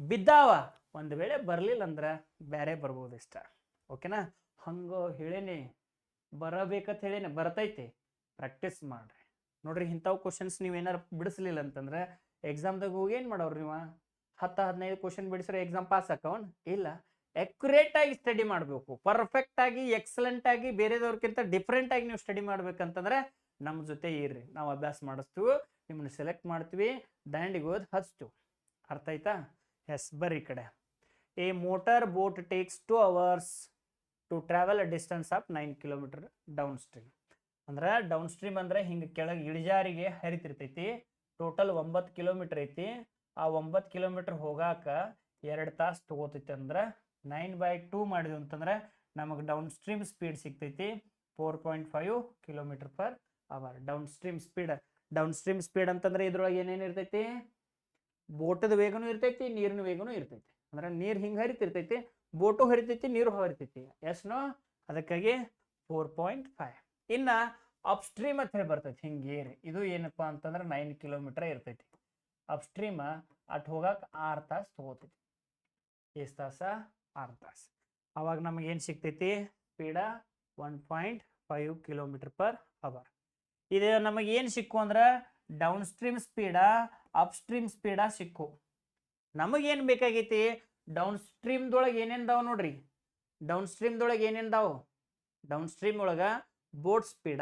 ಬಿದ್ದಾವ. ಒಂದು ವೇಳೆ ಬರ್ಲಿಲ್ಲ ಅಂದ್ರೆ ಬೇರೆ ಬರ್ಬೋದು ಇಷ್ಟ. ಓಕೆನಾ? ಹಂಗ ಹೇಳೇನಿ, ಬರಬೇಕಂತ ಹೇಳೇನಿ, ಬರ್ತೈತೆ. ಪ್ರಾಕ್ಟೀಸ್ ಮಾಡ್ರಿ. ನೋಡ್ರಿ, ಇಂಥವು ಕ್ವಶನ್ಸ್ ನೀವೇನಾರು ಬಿಡಿಸ್ಲಿಲ್ಲ ಅಂತಂದ್ರೆ ಎಕ್ಸಾಮ್ದಾಗ ಹೋಗಿ ಏನು ಮಾಡೋರು ನೀವು? 10-15 ಕ್ವಶನ್ ಬಿಡಿಸ್ರೆ ಎಕ್ಸಾಮ್ ಪಾಸ್ ಆಕವನ್? ಇಲ್ಲ. ಅಕ್ಯುರೇಟ್ ಆಗಿ ಸ್ಟಡಿ ಮಾಡಬೇಕು, ಪರ್ಫೆಕ್ಟ್ ಆಗಿ, ಎಕ್ಸಲೆಂಟ್ ಆಗಿ, ಬೇರೆದವ್ರಕ್ಕಿಂತ ಡಿಫ್ರೆಂಟ್ ಆಗಿ ನೀವು ಸ್ಟಡಿ ಮಾಡ್ಬೇಕಂತಂದ್ರೆ ನಮ್ಮ ಜೊತೆ ಇರ್ರಿ, ನಾವು ಅಭ್ಯಾಸ ಮಾಡಿಸ್ತೀವಿ. ನಿಮ್ಮನ್ನ ಸೆಲೆಕ್ಟ್ ಮಾಡ್ತೀವಿ, ದಂಡಿಗೆ ಹೋದ್ ಹಚ್ತೀವಿ. ಅರ್ಥ ಆಯ್ತಾ? ಎಸ್, ಬರ್ರಿ ಈ ಕಡೆ. A motor boat takes 2 hours to travel a distance of 9 kilometer downstream. ಅಂದ್ರೆ ಡೌನ್ ಸ್ಟ್ರೀಮ್ ಅಂದ್ರೆ ಹಿಂಗೆ ಕೆಳಗೆ ಇಳಿಜಾರಿಗೆ ಹರಿತಿರ್ತೈತಿ. ಟೋಟಲ್ 9 ಕಿಲೋಮೀಟರ್ ಐತಿ. ಆ 9 ಕಿಲೋಮೀಟರ್ ಹೋಗಾಕ 2 ತಾಸು ತಗೋತೈತಿ. ಅಂದ್ರೆ 9/2 ಮಾಡಿದ್ವಿ ಅಂತಂದ್ರೆ ನಮಗೆ ಡೌನ್ ಸ್ಟ್ರೀಮ್ ಸ್ಪೀಡ್ ಸಿಗ್ತೈತಿ 4.5 kilometer per hour. Down stream speed ಅಂತಂದ್ರೆ ಇದ್ರೊಳಗೆ ಏನೇನು ಇರ್ತೈತಿ? ಬೋಟದ ವೇಗನೂ ಇರ್ತೈತಿ, ನೀರಿನ ವೇಗನೂ ಇರ್ತೈತಿ. ಅಂದ್ರೆ ನೀರು ಹಿಂಗೆ ಹರಿತಿರ್ತೈತಿ, ಬೋಟು ಹರಿತೈತಿ, ನೀರು ಹರಿತೈತಿ. ಎಸ್ನೋ? ಅದಕ್ಕಾಗಿ 4.5. ಇನ್ನ ಅಪ್ ಸ್ಟ್ರೀಮ್ ಅಂತ ಹೇಳಿ ಬರ್ತೈತಿ ಹಿಂಗೇರಿ. ಇದು ಏನಪ್ಪಾ ಅಂತಂದ್ರೆ 9 ಕಿಲೋಮೀಟರ್ ಇರ್ತೈತಿ. ಅಪ್ ಸ್ಟ್ರೀಮ್ ಅಟ್ ಹೋಗಾಕ 6 ತಾಸು ತಗೋತೈತಿ. ಎಷ್ಟು ತಾಸ? 6 ತಾಸು. ಅವಾಗ ನಮಗೆ ಏನು ಸಿಗ್ತೈತಿ? ಸ್ಪೀಡ 1.5 ಕಿಲೋಮೀಟರ್ ಪರ್ ಅವರ್. ಇದು ನಮಗೆ ಏನು ಸಿಕ್ಕು ಅಂದ್ರೆ ಡೌನ್ ಸ್ಟ್ರೀಮ್ ಸ್ಪೀಡ, ಅಪ್ ಸ್ಟ್ರೀಮ್ ಸ್ಪೀಡ ಸಿಕ್ಕು. ನಮಗೇನು ಬೇಕಾಗೈತಿ? ಡೌನ್ ಸ್ಟ್ರೀಮ್ದೊಳಗೆ ಏನೇನ್ದಾವ ನೋಡ್ರಿ. ಡೌನ್ ಸ್ಟ್ರೀಮ್ದೊಳಗೆ ಏನೇನ್ದಾವ? ಡೌನ್ ಸ್ಟ್ರೀಮ್ ಒಳಗೆ ಬೋಟ್ ಸ್ಪೀಡ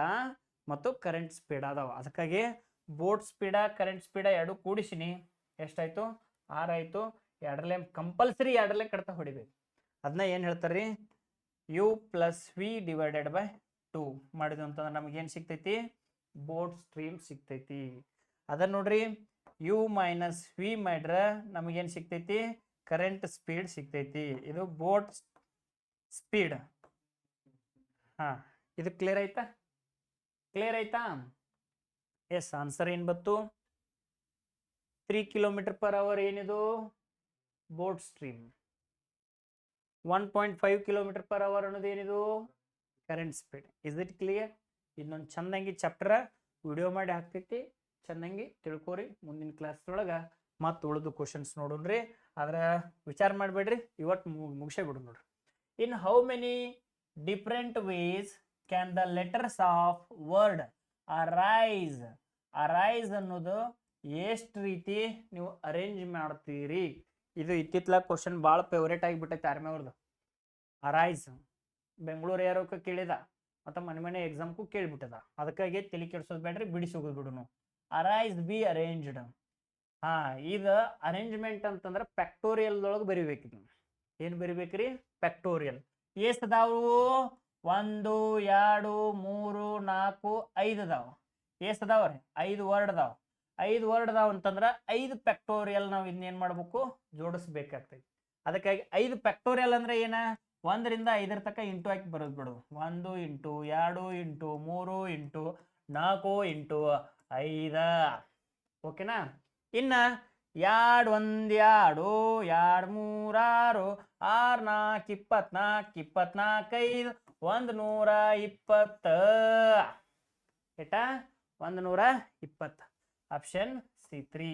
ಮತ್ತು ಕರೆಂಟ್ ಸ್ಪೀಡ್ ಅದಾವ. ಅದಕ್ಕಾಗಿ ಬೋಟ್ ಸ್ಪೀಡ ಕರೆಂಟ್ ಸ್ಪೀಡ ಎರಡು ಕೂಡಿಸಿನಿ. ಎಷ್ಟಾಯ್ತು? 6 ಆಯ್ತು. ಎರಡರಲ್ಲೇ ಕಂಪಲ್ಸರಿ ಎರಡರಲ್ಲೇ ಕಡ್ತಾ ಹೊಡಿಬೇಕು. ಅದನ್ನ ಏನು ಹೇಳ್ತಾರೆ? U + V / 2 ಮಾಡಿದ್ವಿ ಅಂತಂದ್ರೆ ನಮಗೇನು ಸಿಗ್ತೈತಿ? ಬೋಟ್ ಸ್ಟ್ರೀಮ್ ಸಿಗ್ತೈತಿ. ಅದನ್ನ ನೋಡ್ರಿ, U - V ಮಾಡ್ರೆ ನಮಗೇನು ಸಿಗ್ತೈತಿ? ಕರೆಂಟ್ ಸ್ಪೀಡ್ ಸಿಗ್ತೈತಿ. ಇದು ಬೋಟ್ ಸ್ಪೀಡ್. ಹಾಂ, ಇದು ಕ್ಲಿಯರ್ ಆಯ್ತಾ? ಕ್ಲಿಯರ್ ಆಯ್ತಾ? ಎಸ್, ಆನ್ಸರ್ ಏನು ಬಂತು? 3 ಕಿಲೋಮೀಟರ್ ಪರ್ ಅವರ್ ಏನಿದು? Boat stream. 1.5 kilometer per hour ಅನ್ನೋದು ಏನಿದು? Current speed. Is it clear? ಇನ್ನೊಂದು ಚಂದಂಗಿ ಚಾಪ್ಟರ್ ವಿಡಿಯೋ ಮಾಡಿ ಹಾಕ್ತೈತಿ, ಚಂದಂಗಿ ತಿಳ್ಕೊರಿ. ಮುಂದಿನ ಕ್ಲಾಸ್ದೊಳಗೆ ಮತ್ತು ಉಳಿದು ಕ್ವಶನ್ಸ್ ನೋಡೋಣ್ರಿ. ಆದ್ರೆ ವಿಚಾರ ಮಾಡಬೇಡ್ರಿ, ಇವತ್ತು ಮುಗಿಸೇ ಬಿಡು ನೋಡ್ರಿ. In how many different ways can the letters of word arise? Arise ಅನ್ನೋದು ಎಷ್ಟು ರೀತಿ ನೀವು ಅರೇಂಜ್ ಮಾಡ್ತೀರಿ? ಇದು ಇತ್ತಿತ್ತಲಾಗ ಕ್ವಶನ್ ಭಾಳ ಫೇವ್ರೇಟ್ ಆಗಿಬಿಟ್ಟೈತೆ ಆರ್ಮಿ ಅವ್ರದ್ದು. ಅರೈಸ್ ಬೆಂಗಳೂರು ಯಾರೋಕೆ ಕೇಳಿದ, ಮತ್ತು ಮನೆ ಎಕ್ಸಾಮ್ಗೂ ಕೇಳಿಬಿಟ್ಟದ. ಅದಕ್ಕಾಗಿ ತಲೆ ಕೆಡ್ಸೋದು ಬೇಡ್ರಿ, ಬಿಡಿಸಿ ಹೋಗೋದು ಬಿಡುನು. Arise be arranged. ಇದು ಅರೇಂಜ್ಮೆಂಟ್ ಅಂತಂದ್ರೆ ಫ್ಯಾಕ್ಟೋರಿಯಲ್ದೊಳಗೆ ಬರಿಬೇಕು. ಏನು ಬರಿಬೇಕ್ರಿ? ಫ್ಯಾಕ್ಟೋರಿಯಲ್. ಎಷ್ಟು ಅದಾವು? 1 2 3 4 5 ಅದಾವ. ಎಷ್ಟು ಅದಾವ್ರಿ? 5 ವರ್ಡ್ ಅದಾವ. 5 ವರ್ಡ್ ಅದಾವ ಅಂತಂದ್ರೆ 5 ಫ್ಯಾಕ್ಟೋರಿಯಲ್ ನಾವು ಇನ್ನೇನು ಮಾಡ್ಬೇಕು? ಜೋಡಿಸ್ಬೇಕಾಗ್ತೈತಿ. ಅದಕ್ಕಾಗಿ 5 ಫ್ಯಾಕ್ಟೋರಿಯಲ್ ಅಂದ್ರೆ ಏನ? 1 ರಿಂದ 5 ತನಕ ಇಂಟು ಹಾಕಿ ಬರೋದು ಬಿಡು. 1 × 2 × 3 × 4 × 5. ಓಕೆನಾ? ಇನ್ನ 2 1 2 2 3 6 6 4 24 24 5 120. ಏಟಾ? 120. Option C3.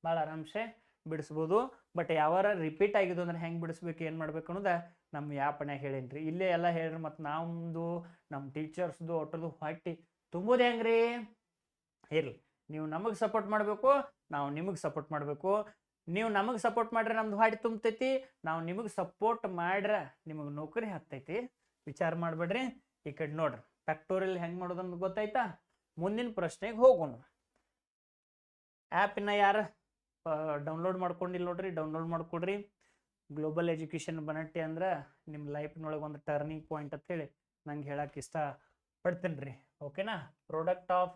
ಭಾಳ ಆರಾಮ್ಸೆ ಬಿಡಿಸ್ಬೋದು. ಬಟ್ ಯಾವಾರ ರಿಪೀಟ್ ಆಗಿದ್ದು ಅಂದ್ರೆ ಹೆಂಗೆ ಬಿಡಿಸ್ಬೇಕು, ಏನು ಮಾಡ್ಬೇಕು ಅನ್ನೋದು ನಮ್ಮ ಯಾಪನ್ಯಾಗ ಹೇಳೇನ್ರಿ. ಇಲ್ಲೇ ಎಲ್ಲ ಹೇಳ್ರಿ. ಮತ್ತು ನಮ್ಮದು ನಮ್ಮ ಟೀಚರ್ಸ್ದು ಒಟ್ಟದು ಹೊಟ್ಟಿ ತುಂಬೋದು ಹೆಂಗ್ರಿ? ಇರಲಿ, ನೀವು ನಮಗೆ ಸಪೋರ್ಟ್ ಮಾಡಬೇಕು, ನಾವು ನಿಮಗೆ ಸಪೋರ್ಟ್ ಮಾಡಬೇಕು. ನೀವು ನಮಗೆ ಸಪೋರ್ಟ್ ಮಾಡ್ರೆ ನಮ್ದು ಹೊಟ್ಟೆ ತುಂಬತೈತಿ, ನಾವು ನಿಮಗೆ ಸಪೋರ್ಟ್ ಮಾಡ್ರೆ ನಿಮಗೆ ನೌಕರಿ ಹತ್ತೈತಿ. ವಿಚಾರ ಮಾಡಬೇಡ್ರಿ. ಈ ಕಡೆ ನೋಡ್ರಿ, ಫ್ಯಾಕ್ಟೋರಿಯಲ್ ಹೆಂಗೆ ಮಾಡೋದಂತ ಗೊತ್ತಾಯ್ತಾ? ಮುಂದಿನ ಪ್ರಶ್ನೆಗೆ ಹೋಗೋಣ. ಆ್ಯಪಿನ ಯಾರು ಡೌನ್ಲೋಡ್ ಮಾಡ್ಕೊಂಡಿಲ್ಲ ನೋಡ್ರಿ, ಡೌನ್ಲೋಡ್ ಮಾಡ್ಕೊಡ್ರಿ. ಗ್ಲೋಬಲ್ ಎಜುಕೇಷನ್ ಬನಟ್ಟಿ ಅಂದ್ರೆ ನಿಮ್ಮ ಲೈಫ್ನೊಳಗೆ ಒಂದು ಟರ್ನಿಂಗ್ ಪಾಯಿಂಟ್ ಅಂತ ಹೇಳಿ ನಂಗೆ ಹೇಳಕ್ಕೆ ಇಷ್ಟ ಪಡ್ತೀನಿ ರೀ. ಓಕೆನಾ? Product of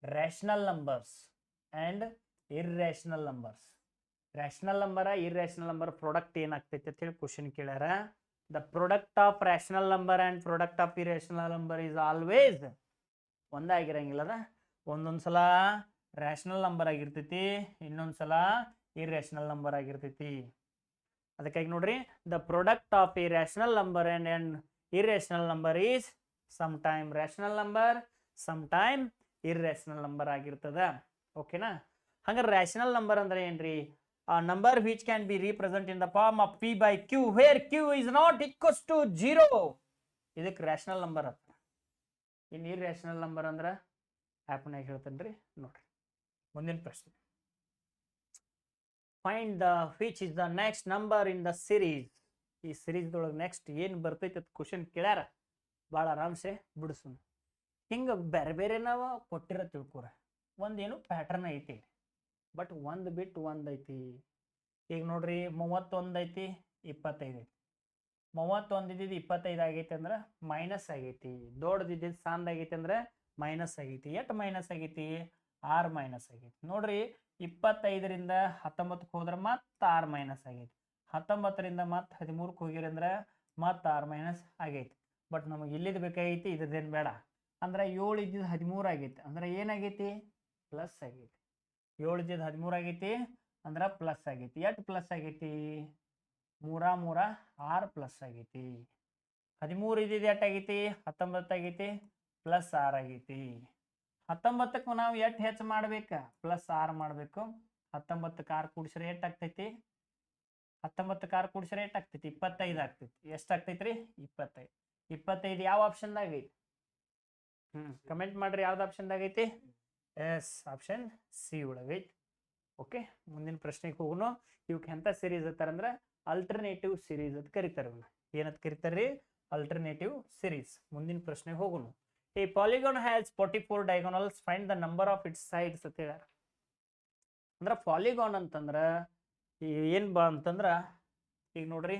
rational numbers and irrational numbers. Rational ನಂಬರ ಇರ್ರ್ಯಾಷನಲ್ ನಂಬರ್ ಪ್ರಾಡಕ್ಟ್ ಏನಾಗ್ತೈತೆ ಅಂತ ಹೇಳಿ ಕ್ವಶನ್ ಕೇಳ್ಯಾರ. The product of rational number and product of irrational number is always ಒಂದಾಗಿರಂಗಿಲ್ಲದ. ಒಂದೊಂದು ಸಲ ರ್ಯಾಷನಲ್ ನಂಬರ್ ಆಗಿರ್ತೈತಿ, ಇನ್ನೊಂದು ಸಲ ಇರ್ರ್ಯಾಷನಲ್ ನಂಬರ್ ಆಗಿರ್ತೈತಿ. ಅದಕ್ಕಾಗಿ ನೋಡ್ರಿ, the product of a rational number and irrational number is some time rational number, some time irrational number ಆಗಿರ್ತದ. ಓಕೆನಾ? ಹಂಗಾರೆ ರ್ಯಾಷನಲ್ ನಂಬರ್ ಅಂದ್ರೆ ಏನ್ರಿ? ಆ number which can be represent in the form of P/Q where Q is not equals to 0. ಇದಕ್ಕೆ rational number ಅಂತ. ಇನ್ನು irrational number ಅಂದ್ರೆ ಆ್ಯಪ್ನಾಗ ಹೇಳ್ತೇನೆ ರೀ, ನೋಡ್ರಿ. ಮುಂದಿನ ಪ್ರಶ್ನೆ, find the which is the next number in the series. ಈ ಸಿರೀಸ್ದೊಳಗೆ ನೆಕ್ಸ್ಟ್ ಏನು ಬರ್ತೈತೆ ಅಂತ ಕ್ವಶನ್ ಕೇಳ್ಯಾರ. ಭಾಳ ಆರಾಮ್ಸೆ ಬಿಡಿಸೋಣ. ಹಿಂಗೆ ಬೇರೆ ಬೇರೆ ನಾವು ಕೊಟ್ಟಿರೋ ತಿಳ್ಕೊರ. ಒಂದೇನು ಪ್ಯಾಟರ್ನ್ ಐತಿ, ಬಟ್ ಒಂದು ಬಿಟ್ಟು ಒಂದು ಐತಿ. ಈಗ ನೋಡ್ರಿ 31 ಐತಿ 25 ಐತಿ. 31 ಇದ್ದಿದ್ದು 25 ಆಗೈತಿ ಅಂದ್ರೆ ಮೈನಸ್ ಆಗೈತಿ. ದೊಡ್ಡದಿದ್ದಿದ್ದು ಸಾಂದ್ ಆಗೈತಿ ಅಂದ್ರೆ ಮೈನಸ್ ಆಗೈತಿ. ಎಷ್ಟು ಮೈನಸ್ ಆಗೈತಿ? 6 ಮೈನಸ್ ಆಗೈತಿ. ನೋಡ್ರಿ 25ರಿಂದ 19ಕ್ಕೆ ಹೋದ್ರೆ ಮತ್ತೆ 6 ಮೈನಸ್ ಆಗೈತಿ. 19ರಿಂದ ಮತ್ತೆ 13ಕ್ಕೆ ಹೋಗಿರಿ ಅಂದ್ರೆ ಮತ್ತೆ 6 ಮೈನಸ್ ಆಗೈತಿ. ಬಟ್ ನಮಗೆ ಇಲ್ಲಿದ್ದು ಬೇಕಾಗೈತಿ, ಇದ್ರದ್ದೇನು ಬೇಡ. ಅಂದ್ರೆ 7 ಇದ್ದಿದ್ದು 13 ಆಗೈತಿ ಅಂದ್ರೆ ಏನಾಗೈತಿ? ಪ್ಲಸ್ ಆಗೈತಿ. 7 ಇದ್ದಿದ್ದು 13 ಆಗೈತಿ ಅಂದ್ರೆ ಪ್ಲಸ್ ಆಗೈತಿ. ಎಷ್ಟು ಪ್ಲಸ್ ಆಗೈತಿ? 3 6 ಪ್ಲಸ್ ಆಗೈತಿ. 13 ಇದ್ದಿದ್ದು ಎಷ್ಟಾಗೈತಿ? 19 ಆಗೈತಿ, ಪ್ಲಸ್ 6 ಆಗೈತಿ. 19ಕ್ಕೆ ನಾವು ಎಷ್ಟು ಹೆಚ್ಚು ಮಾಡ್ಬೇಕು? ಪ್ಲಸ್ 6 ಮಾಡಬೇಕು. 19ಕ್ಕೆ 6 ಕೂಡಿಸ್ರೆ ಎಷ್ಟು ಆಗ್ತೈತಿ? 19ಕ್ಕೆ 6 ಕೂಡಿಸ್ರೆ ಎಷ್ಟು ಆಗ್ತೈತಿ? 25 ಆಗ್ತೈತಿ. ಎಷ್ಟು ಆಗ್ತೈತಿ ರೀ? 25. 25 ಯಾವ ಆಪ್ಷನ್ದಾಗ ಐತಿ? ಕಮೆಂಟ್ ಮಾಡ್ರಿ, ಯಾವ್ದು ಆಪ್ಷನ್ದಾಗ ಐತಿ? ಎಸ್, ಆಪ್ಷನ್ ಸಿ ಒಳಗೈತಿ. ಓಕೆ, ಮುಂದಿನ ಪ್ರಶ್ನೆಗೆ ಹೋಗೋಣ. ಇವಕ್ಕೆ ಎಂಥ ಸೀರೀಸ್ ಅಂತಾರಂದ್ರೆ ಅಲ್ಟರ್ನೇಟಿವ್ ಸೀರೀಸ್ ಅಂತ ಕರೀತಾರೆ. ಏನಂತ ಕರೀತಾರ್ರಿ? Alternative series. ಮುಂದಿನ ಪ್ರಶ್ನೆಗೆ ಹೋಗೋಣ. A polygon has 44 diagonals. Find the number of its sides ಅಂತ ಹೇಳ್ಯಾರ. ಅಂದ್ರೆ ಪಾಲಿಗಾನ್ ಅಂತಂದ್ರ ಏನ್ ಬಾ ಅಂತಂದ್ರ, ಈಗ ನೋಡ್ರಿ,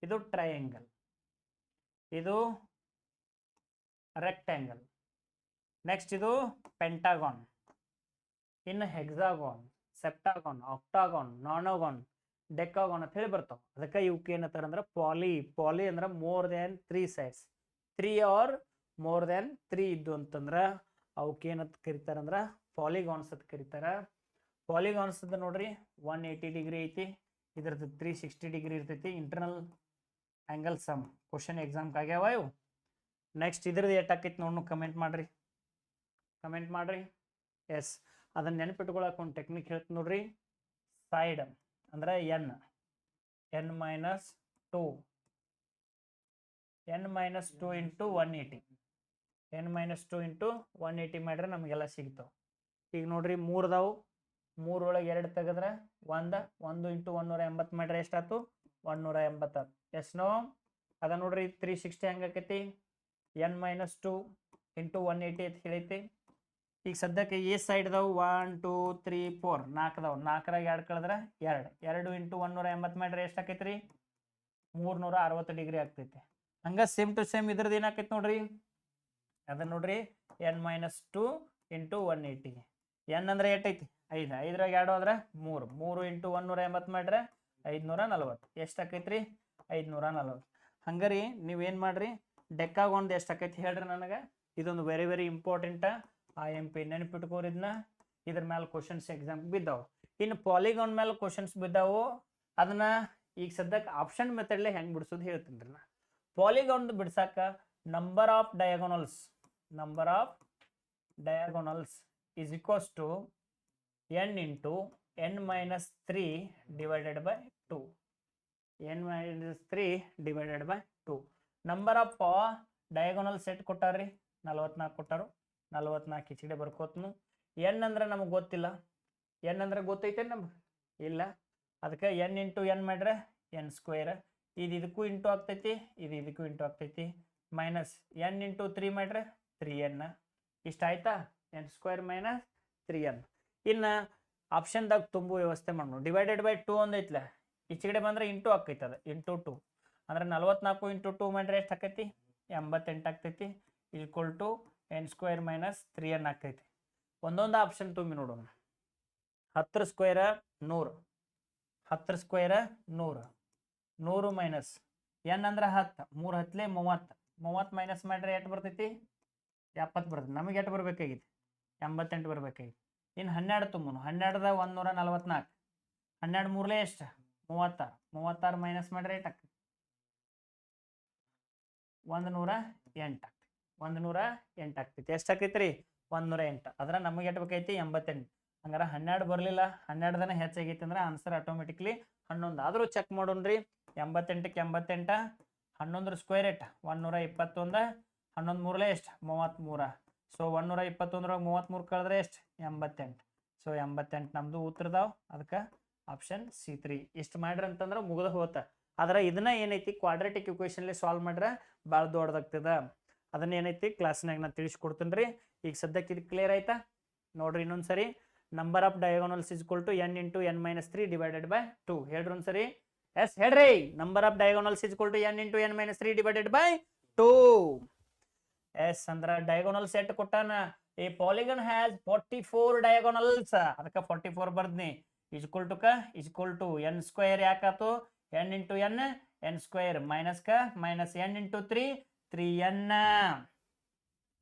ಇದು ಟ್ರಯಾಂಗಲ್, ಇದು ರೆಕ್ಟ್ಯಾಂಗಲ್, ನೆಕ್ಸ್ಟ್ ಇದು ಪೆಂಟಾಗಾನ್, ಇನ್ನು ಹೆಕ್ಸಾಗಾನ್, ಸೆಪ್ಟಾಗಾನ್, ಆಕ್ಟಾಗಾನ್, ನಾನೋಗಾನ್, ಡೆಕಾಗಾನ್ ಅಂತ ಹೇಳಿ ಬರ್ತಾವ. ಅದಕ್ಕೆ ಇವಕ್ಕೆ ಏನಂತಾರ ಅಂದ್ರೆ ಪಾಲಿ ಅಂದ್ರೆ more than 3 sides. 3 or more than 3 ಇದ್ದು ಅಂತಂದ್ರ ಅವಕ್ಕೆ ಏನಂತ ಕರೀತಾರಂದ್ರ ಪಾಲಿಗಾನ್ಸ್ ಅಂತ ಕರೀತಾರ. ಪಾಲಿಗಾನ್ಸ್ ಅಂತ ನೋಡ್ರಿ 180 ಡಿಗ್ರಿ ಐತಿ, ಇದ್ರದ್ದು 360 ಡಿಗ್ರಿ ಇರ್ತೈತಿ. ಇಂಟರ್ನಲ್ ಆಂಗಲ್ ಸಮ್ ಕ್ವಶನ್ ಎಕ್ಸಾಮ್ಗೆ ಆಗ್ಯಾವ ಇವು. ನೆಕ್ಸ್ಟ್ ಇದ್ರದ್ದು ಎಷ್ಟು ಆಕೈತಿ ನೋಡ್ನು ಕಮೆಂಟ್ ಮಾಡ್ರಿ, ಕಮೆಂಟ್ ಮಾಡ್ರಿ. ಎಸ್, ಅದನ್ನ ನೆನಪಿಟ್ಕೊಳಕ್ ಒಂದು ಟೆಕ್ನಿಕ್ ಹೇಳ್ತೀನಿ ನೋಡ್ರಿ. ಸೈಡ್ ಅಂದ್ರೆ n minus 2 into 180, n minus 2 into 180 ಮಾಡ್ರೆ ನಮಗೆಲ್ಲ ಸಿಗ್ತಾವ. ಈಗ ನೋಡ್ರಿ 3 ಅದಾವು, 3 ಒಳಗೆ 2 ತೆಗೆದ್ರೆ 1 ಇಂಟು 180 ಮಾಡ್ರೆ ಎಷ್ಟಾಯ್ತು? 180. ಎಷ್ಟೋ ಅದ ನೋಡ್ರಿ. 360 ಹೆಂಗಾಕೈತಿ? n ಮೈನಸ್ 2 ಇಂಟು 180 ಅಂತ ಹೇಳೈತಿ. ಈಗ ಸದ್ಯಕ್ಕೆ ಎ ಸೈಡ್ ಅದಾವು 1 2 3 4 4 ಅದಾವು. 4ರಾಗ 2 ಕಳೆದ್ರೆ 2 ಇಂಟು 180 ಮಾಡ್ರೆ ಎಷ್ಟು ಆಕೈತಿ ರೀ? 360 ಡಿಗ್ರಿ ಆಗ್ತೈತಿ. ಹಂಗ ಸೇಮ್ ಟು ಸೇಮ್ ಇದ್ರದ್ದು ಏನಾಕೈತಿ ನೋಡ್ರಿ, ಅದನ್ನ ನೋಡ್ರಿ. n minus 2 into 180. n ಅಂದ್ರೆ ಎಷ್ಟೈತಿ? 5. 5ರಾಗ 2 ಆದ್ರೆ 3 ಇಂಟು 180 ಮಾಡ್ರೆ 540. ಎಷ್ಟು ಆಕೈತಿ ರೀ? 540. ಹಂಗಾರಿ ನೀವೇನು ಮಾಡ್ರಿ, ಡೆಕ್ಕಾಗೊಂದು ಎಷ್ಟು ಆಕೈತಿ ಹೇಳ್ರಿ ನನಗೆ. ಇದೊಂದು ವೆರಿ ವೆರಿ ಇಂಪಾರ್ಟೆಂಟ್. IMP ನೆನಪಿಟ್ಕೋರಿ ಇದನ್ನ. ಇದ್ರ ಮೇಲೆ ಕ್ವಶನ್ಸ್ ಎಕ್ಸಾಮ್ ಬಿದ್ದಾವು. ಇನ್ನು ಪಾಲಿಗಾನ್ ಮೇಲೆ ಕ್ವಶನ್ಸ್ ಬಿದ್ದಾವು. ಅದನ್ನ ಈಗ ಸದ್ಯಕ್ಕೆ ಆಪ್ಷನ್ ಮೆಥಡ್ಲೆ ಹೆಂಗೆ ಬಿಡಿಸೋದು ಹೇಳ್ತೀನಿ ರೀ ನಾ. ಪಾಲಿಗಾನ್ ಬಿಡ್ಸಾಕ number of diagonals is equals to n into n minus 3 divided by 2. n minus 3 divided by 2. Number of diagonal set ಕೊಟ್ಟಾರ್ರಿ 44 ಕೊಟ್ಟಾರು. 44 ಈ ಕಡೆ ಬರ್ಕೋತ್ನು. n ಅಂದ್ರೆ ನಮಗೆ ಗೊತ್ತಿಲ್ಲ. n ಅಂದ್ರೆ ಗೊತ್ತೈತೆ ನಮ್ಗೆ? ಇಲ್ಲ. ಅದಕ್ಕೆ n ಇಂಟು n ಮಾಡ್ರೆ n ಸ್ಕ್ವೇರ್. ಇದಕ್ಕೂ ಇಂಟು ಆಗ್ತೈತಿ, ಇದಕ್ಕೂ ಇಂಟು ಆಗ್ತೈತಿ. ಮೈನಸ್ n ಇಂಟು 3 ಮಾಡ್ರೆ 3n. ಇಷ್ಟ ಆಯ್ತಾ? n square minus 3n. ಇನ್ನು ಆಪ್ಷನ್ದಾಗ ತುಂಬು ವ್ಯವಸ್ಥೆ ಮಾಡೋಣ. ಡಿವೈಡೆಡ್ ಬೈ 2 ಒಂದೈತ್ಲ, ಈಚೆ ಕಡೆ ಬಂದ್ರೆ ಇಂಟು ಆಕೈತಿ. ಅದು ಇಂಟು 2 ಅಂದ್ರೆ 44 ಇಂಟು 2 ಮಾಡ್ರೆ ಎಷ್ಟು ಆಕೈತಿ? 88 ಆಗ್ತೈತಿ. Equal to n square minus 3n ಆಗ್ತೈತಿ. ಒಂದೊಂದು ಆಪ್ಷನ್ ತುಂಬಿ ನೋಡೋಣ. 10 ಸ್ಕ್ವೇರ್ 100, 10 ಸ್ಕ್ವೇರ್ 100, 100 ಮೈನಸ್ n ಅಂದ್ರೆ 10, 3 10 30, 30 ಮೈನಸ್ ಮಾಡ್ರೆ ಎಷ್ಟು ಬರ್ತೈತಿ? 70 ಬರ್ತೈತಿ. ನಮಗೆ ಎಷ್ಟು ಬರ್ಬೇಕಾಗಿತ್ತು? 88 ಬರ್ಬೇಕಾಗಿತ್ತು. ಇನ್ನು 12 ತುಂಬನು. 12ದಾಗ 144, 12 ಮೂರಲೇ ಎಷ್ಟು? 36. 36 ಮೈನಸ್ ಮಾಡ್ರೆ ಎಷ್ಟು ಆಗ್ತೈತಿ? 108 ಆಗ್ತೈತಿ. 108 ಆಗ್ತೈತಿ. ಎಷ್ಟು ಆಕೈತಿ ರೀ? 108. ಅದ್ರ ನಮಗೆ ಎಷ್ಟು ಬೇಕೈತಿ? 88. ಹಂಗಾರೆ 12 ಬರಲಿಲ್ಲ. 12ದನ ಹೆಚ್ಚಾಗೈತಿ ಅಂದ್ರೆ ಆನ್ಸರ್ ಆಟೋಮೆಟಿಕ್ಲಿ 11. ಆದರೂ ಚೆಕ್ ಮಾಡೋಣ್ರಿ. 88ಕ್ಕೆ 88, 11 ಸ್ಕ್ವೇರ್ ಏಟ್ 121, 11 ಮೂರಲೇ ಎಷ್ಟು? 33. ಸೊ 121 33 ಕಳೆದ್ರೆ ಎಷ್ಟು? 88. ಸೊ 88 ನಮ್ದು ಉತ್ತರದಾವ್. ಅದಕ್ಕೆ ಆಪ್ಷನ್ C3. ಇಷ್ಟು ಮಾಡ್ರಿ ಅಂತಂದ್ರೆ ಮುಗಿದ ಹೋತ. ಆದ್ರೆ ಇದನ್ನ ಏನೈತಿ ಕ್ವಾಡ್ರಾಟಿಕ್ ಇಕ್ವೇಷನ್ಲಿ ಸಾಲ್ವ್ ಮಾಡ್ರೆ ಭಾಳ ದೊಡ್ಡದಾಗ್ತದ. ಅದನ್ನ ಏನೈತಿ ಕ್ಲಾಸ್ನಾಗ ನಾನು ತಿಳಿಸ್ಕೊಡ್ತೀನಿ ರೀ. ಈಗ ಸದ್ಯಕ್ಕೆ ಇದು ಕ್ಲಿಯರ್ ಆಯ್ತಾ? ನೋಡ್ರಿ ಇನ್ನೊಂದ್ಸರಿ number of diagonals is equal to n into n minus 3 divided by 2 ಹೇಳ್ರಿ ಒಂದ್ಸರಿ ಎಸ್ ಹೇಳ್ರಿ number of diagonals is equal to n into n minus 3 divided by 2 yes ಅಂದ್ರ ಡಯಾಗೋನಲ್ ಸೆಟ್ ಕೊಟ್ಟಾನ a polygon has 44 diagonals ಅದಕ್ಕ 44 ಬರ್ದ್ನಿ is equal to n square ಯಾಕಾತು n into n square minus n into 3 3n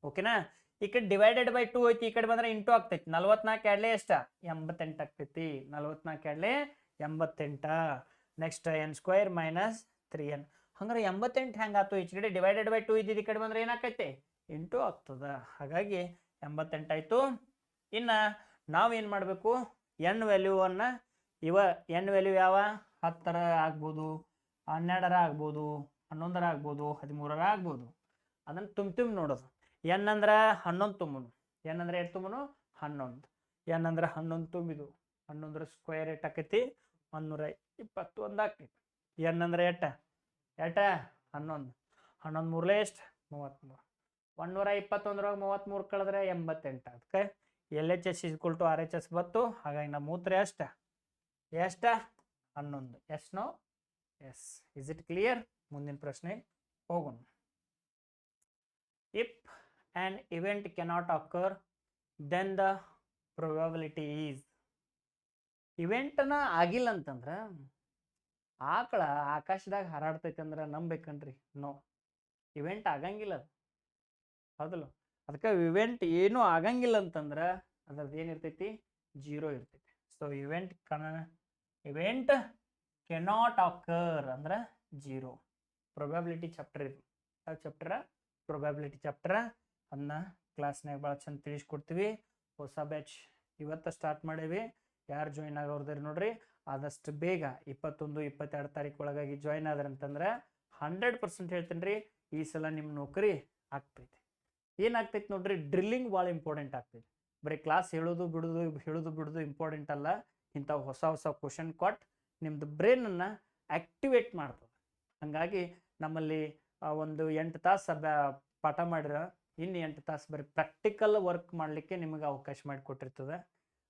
ಓಕೆನಾ ಈ ಕಡೆ divided by 2 ಐತಿ ಈ ಕಡೆ ಬಂದ್ರೆ ಇಂಟು ಆಗ್ತೈತಿ 44 ಎಡ್ಲೆ ಎಷ್ಟ 88 ಆಗ್ತೈತಿ 44 ಎಡ್ಲೆ 88 next n square minus 3n ಹಂಗಾರೆ 88 ಹೆಂಗಾತು ಈ ಕಡೆ ಡಿವೈಡೆಡ್ ಬೈ 2 ಇದ್ದಿದ್ದು ಈ ಕಡೆ ಬಂದ್ರೆ ಏನಾಕೈತಿ ಇಂಟು ಆಗ್ತದ ಹಾಗಾಗಿ 88 ಆಯ್ತು ಇನ್ನ ನಾವೇನ್ ಮಾಡಬೇಕು n ವ್ಯಾಲ್ಯೂವನ್ನ n ವ್ಯಾಲ್ಯೂ ಯಾವ 10ರ ಆಗ್ಬೋದು 12ರ ಆಗ್ಬೋದು 11ರ ಆಗ್ಬೋದು 13ರ ಆಗ್ಬೋದು ಅದನ್ನ ತುಂಬ ನೋಡೋದು n ಅಂದ್ರ 11 ತುಂಬನು n ಅಂದ್ರೆ ಎಷ್ಟು ತುಂಬನು 11 n ಅಂದ್ರೆ 11 ತುಂಬಿದು 11ರ ಸ್ಕ್ವೇರ್ ಎಟ್ ಆಕೈತಿ 121 ಆಕೈತಿ n ಅಂದ್ರೆ ಎಟ್ಟ 11 11 ಮೂರ್ಲೆ ಎಷ್ಟು 33 121 33 ಕಳೆದ್ರೆ 88 ಅದಕ್ಕೆ LHS is equal to RHS ಬತ್ತು ಹಾಗಾಗಿ ನಮ್ಮ ಉತ್ತರ ಎಷ್ಟು 11 yes no yes is it clear ಮುಂದಿನ ಪ್ರಶ್ನೆ ಹೋಗೋಣ if an event cannot occur then the probability is ಇವೆಂಟ್ನ ಆಗಿಲ್ಲ ಅಂತಂದ್ರ ಆಕಳ ಆಕಾಶದಾಗ ಹಾರಾಡ್ತೈತಿ ಅಂದ್ರ ನಂಬೇಕನ್ರಿ ನೋ ಇವೆಂಟ್ ಆಗಂಗಿಲ್ಲ ಅದು ಹೌದಲ್ಲ ಅದಕ್ಕೆ ಇವೆಂಟ್ ಏನು ಆಗಂಗಿಲ್ಲ ಅಂತಂದ್ರ ಅದ್ರದ್ದು ಏನಿರ್ತೈತಿ 0 ಇರ್ತೈತಿ ಸೊ ಇವೆಂಟ್ ಕೆನಾಟ್ ಆಕರ್ ಅಂದ್ರ 0 ಪ್ರೊಬ್ಯಾಬಿಲಿಟಿ ಚಾಪ್ಟರ್ ಇದು ಯಾವ ಚಾಪ್ಟರ್ ಪ್ರೊಬ್ಯಾಬಿಲಿಟಿ ಚಾಪ್ಟರ್ ಅದನ್ನ ಕ್ಲಾಸ್ನಾಗ ಭಾಳ ಚಂದ ತಿಳಿಸ್ಕೊಡ್ತೀವಿ ಹೊಸ ಬ್ಯಾಚ್ ಇವತ್ತು ಸ್ಟಾರ್ಟ್ ಮಾಡೇವಿ ಯಾರು ಜಾಯಿನ್ ಆಗೋರ್ದಾರಿ ನೋಡ್ರಿ ಆದಷ್ಟು ಬೇಗ 21-22 ತಾರೀಕು ಒಳಗಾಗಿ ಜಾಯಿನ್ ಆದ್ರಂತಂದ್ರೆ 100% ಹೇಳ್ತೀನಿ ರೀ ಈ ಸಲ ನಿಮ್ಮ ನೌಕರಿ ಆಗ್ತೈತಿ ಏನಾಗ್ತೈತಿ ನೋಡ್ರಿ ಡ್ರಿಲ್ಲಿಂಗ್ ಭಾಳ ಇಂಪಾರ್ಟೆಂಟ್ ಆಗ್ತೈತಿ ಬರೀ ಕ್ಲಾಸ್ ಹೇಳೋದು ಬಿಡೋದು ಇಂಪಾರ್ಟೆಂಟ್ ಅಲ್ಲ ಇಂಥ ಹೊಸ ಕ್ವಶನ್ ಕೊಟ್ಟು ನಿಮ್ದು ಬ್ರೈನನ್ನು ಆಕ್ಟಿವೇಟ್ ಮಾಡ್ತದೆ ಹಾಗಾಗಿ ನಮ್ಮಲ್ಲಿ ಒಂದು 8 ತಾಸು ಪಾಠ ಮಾಡಿರ ಇನ್ನು 8 ತಾಸು ಬರೀ ಪ್ರಾಕ್ಟಿಕಲ್ ವರ್ಕ್ ಮಾಡಲಿಕ್ಕೆ ನಿಮಗೆ ಅವಕಾಶ ಮಾಡಿಕೊಟ್ಟಿರ್ತದೆ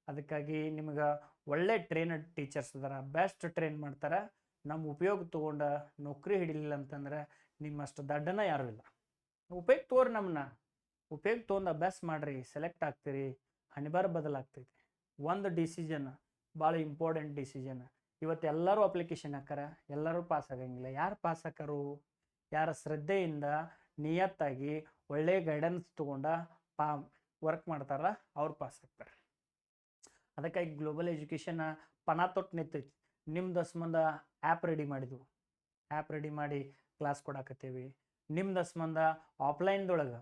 ಅದಕ್ಕಾಗಿ ನಿಮ್ಗೆ ಒಳ್ಳೆ ಟ್ರೈನಡ್ ಟೀಚರ್ಸ್ ಅದಾರ ಬೆಸ್ಟ್ ಟ್ರೈನ್ ಮಾಡ್ತಾರೆ ನಮ್ಮ ಉಪಯೋಗ ತೊಗೊಂಡು ನೌಕರಿ ಹಿಡಿಲಿಲ್ಲ ಅಂತಂದ್ರೆ ನಿಮ್ಮಷ್ಟು ದಡ್ಡನ ಯಾರೂ ಇಲ್ಲ ಉಪಯೋಗ ತೋರಿ ನಮ್ಮನ್ನ ಉಪಯೋಗ ತೊಗೊಂಡು ಅಭ್ಯಾಸ ಮಾಡ್ರಿ ಸೆಲೆಕ್ಟ್ ಆಗ್ತೀರಿ ಹಣಿಬಾರ ಬದಲಾಗ್ತೈತಿ ಒಂದು ಡಿಸಿಷನ್ ಭಾಳ ಇಂಪಾರ್ಟೆಂಟ್ ಡಿಸಿಷನ್ ಇವತ್ತು ಎಲ್ಲರೂ ಅಪ್ಲಿಕೇಶನ್ ಹಾಕಾರ ಎಲ್ಲರೂ ಪಾಸ್ ಆಗಂಗಿಲ್ಲ ಯಾರು ಪಾಸ್ ಹಾಕಾರು ಯಾರ ಶ್ರದ್ಧೆಯಿಂದ ನಿಯತ್ತಾಗಿ ಒಳ್ಳೆ ಗೈಡೆನ್ಸ್ ತೊಗೊಂಡ ವರ್ಕ್ ಮಾಡ್ತಾರಲ್ಲ ಅವ್ರು ಪಾಸ್ ಆಗ್ತಾರೆ ಅದಕ್ಕಾಗಿ ಗ್ಲೋಬಲ್ ಎಜುಕೇಷನ್ ಪಣ ತೊಟ್ಟು ನಿಂತೈತಿ ನಿಮ್ದು ಸಂಬಂಧ ಆ್ಯಪ್ ರೆಡಿ ಮಾಡಿದ್ವು ಆ್ಯಪ್ ರೆಡಿ ಮಾಡಿ ಕ್ಲಾಸ್ ಕೊಡಾಕತ್ತೀವಿ ನಿಮ್ದು ಸಂಬಂಧ ಆಫ್ಲೈನ್ದೊಳಗೆ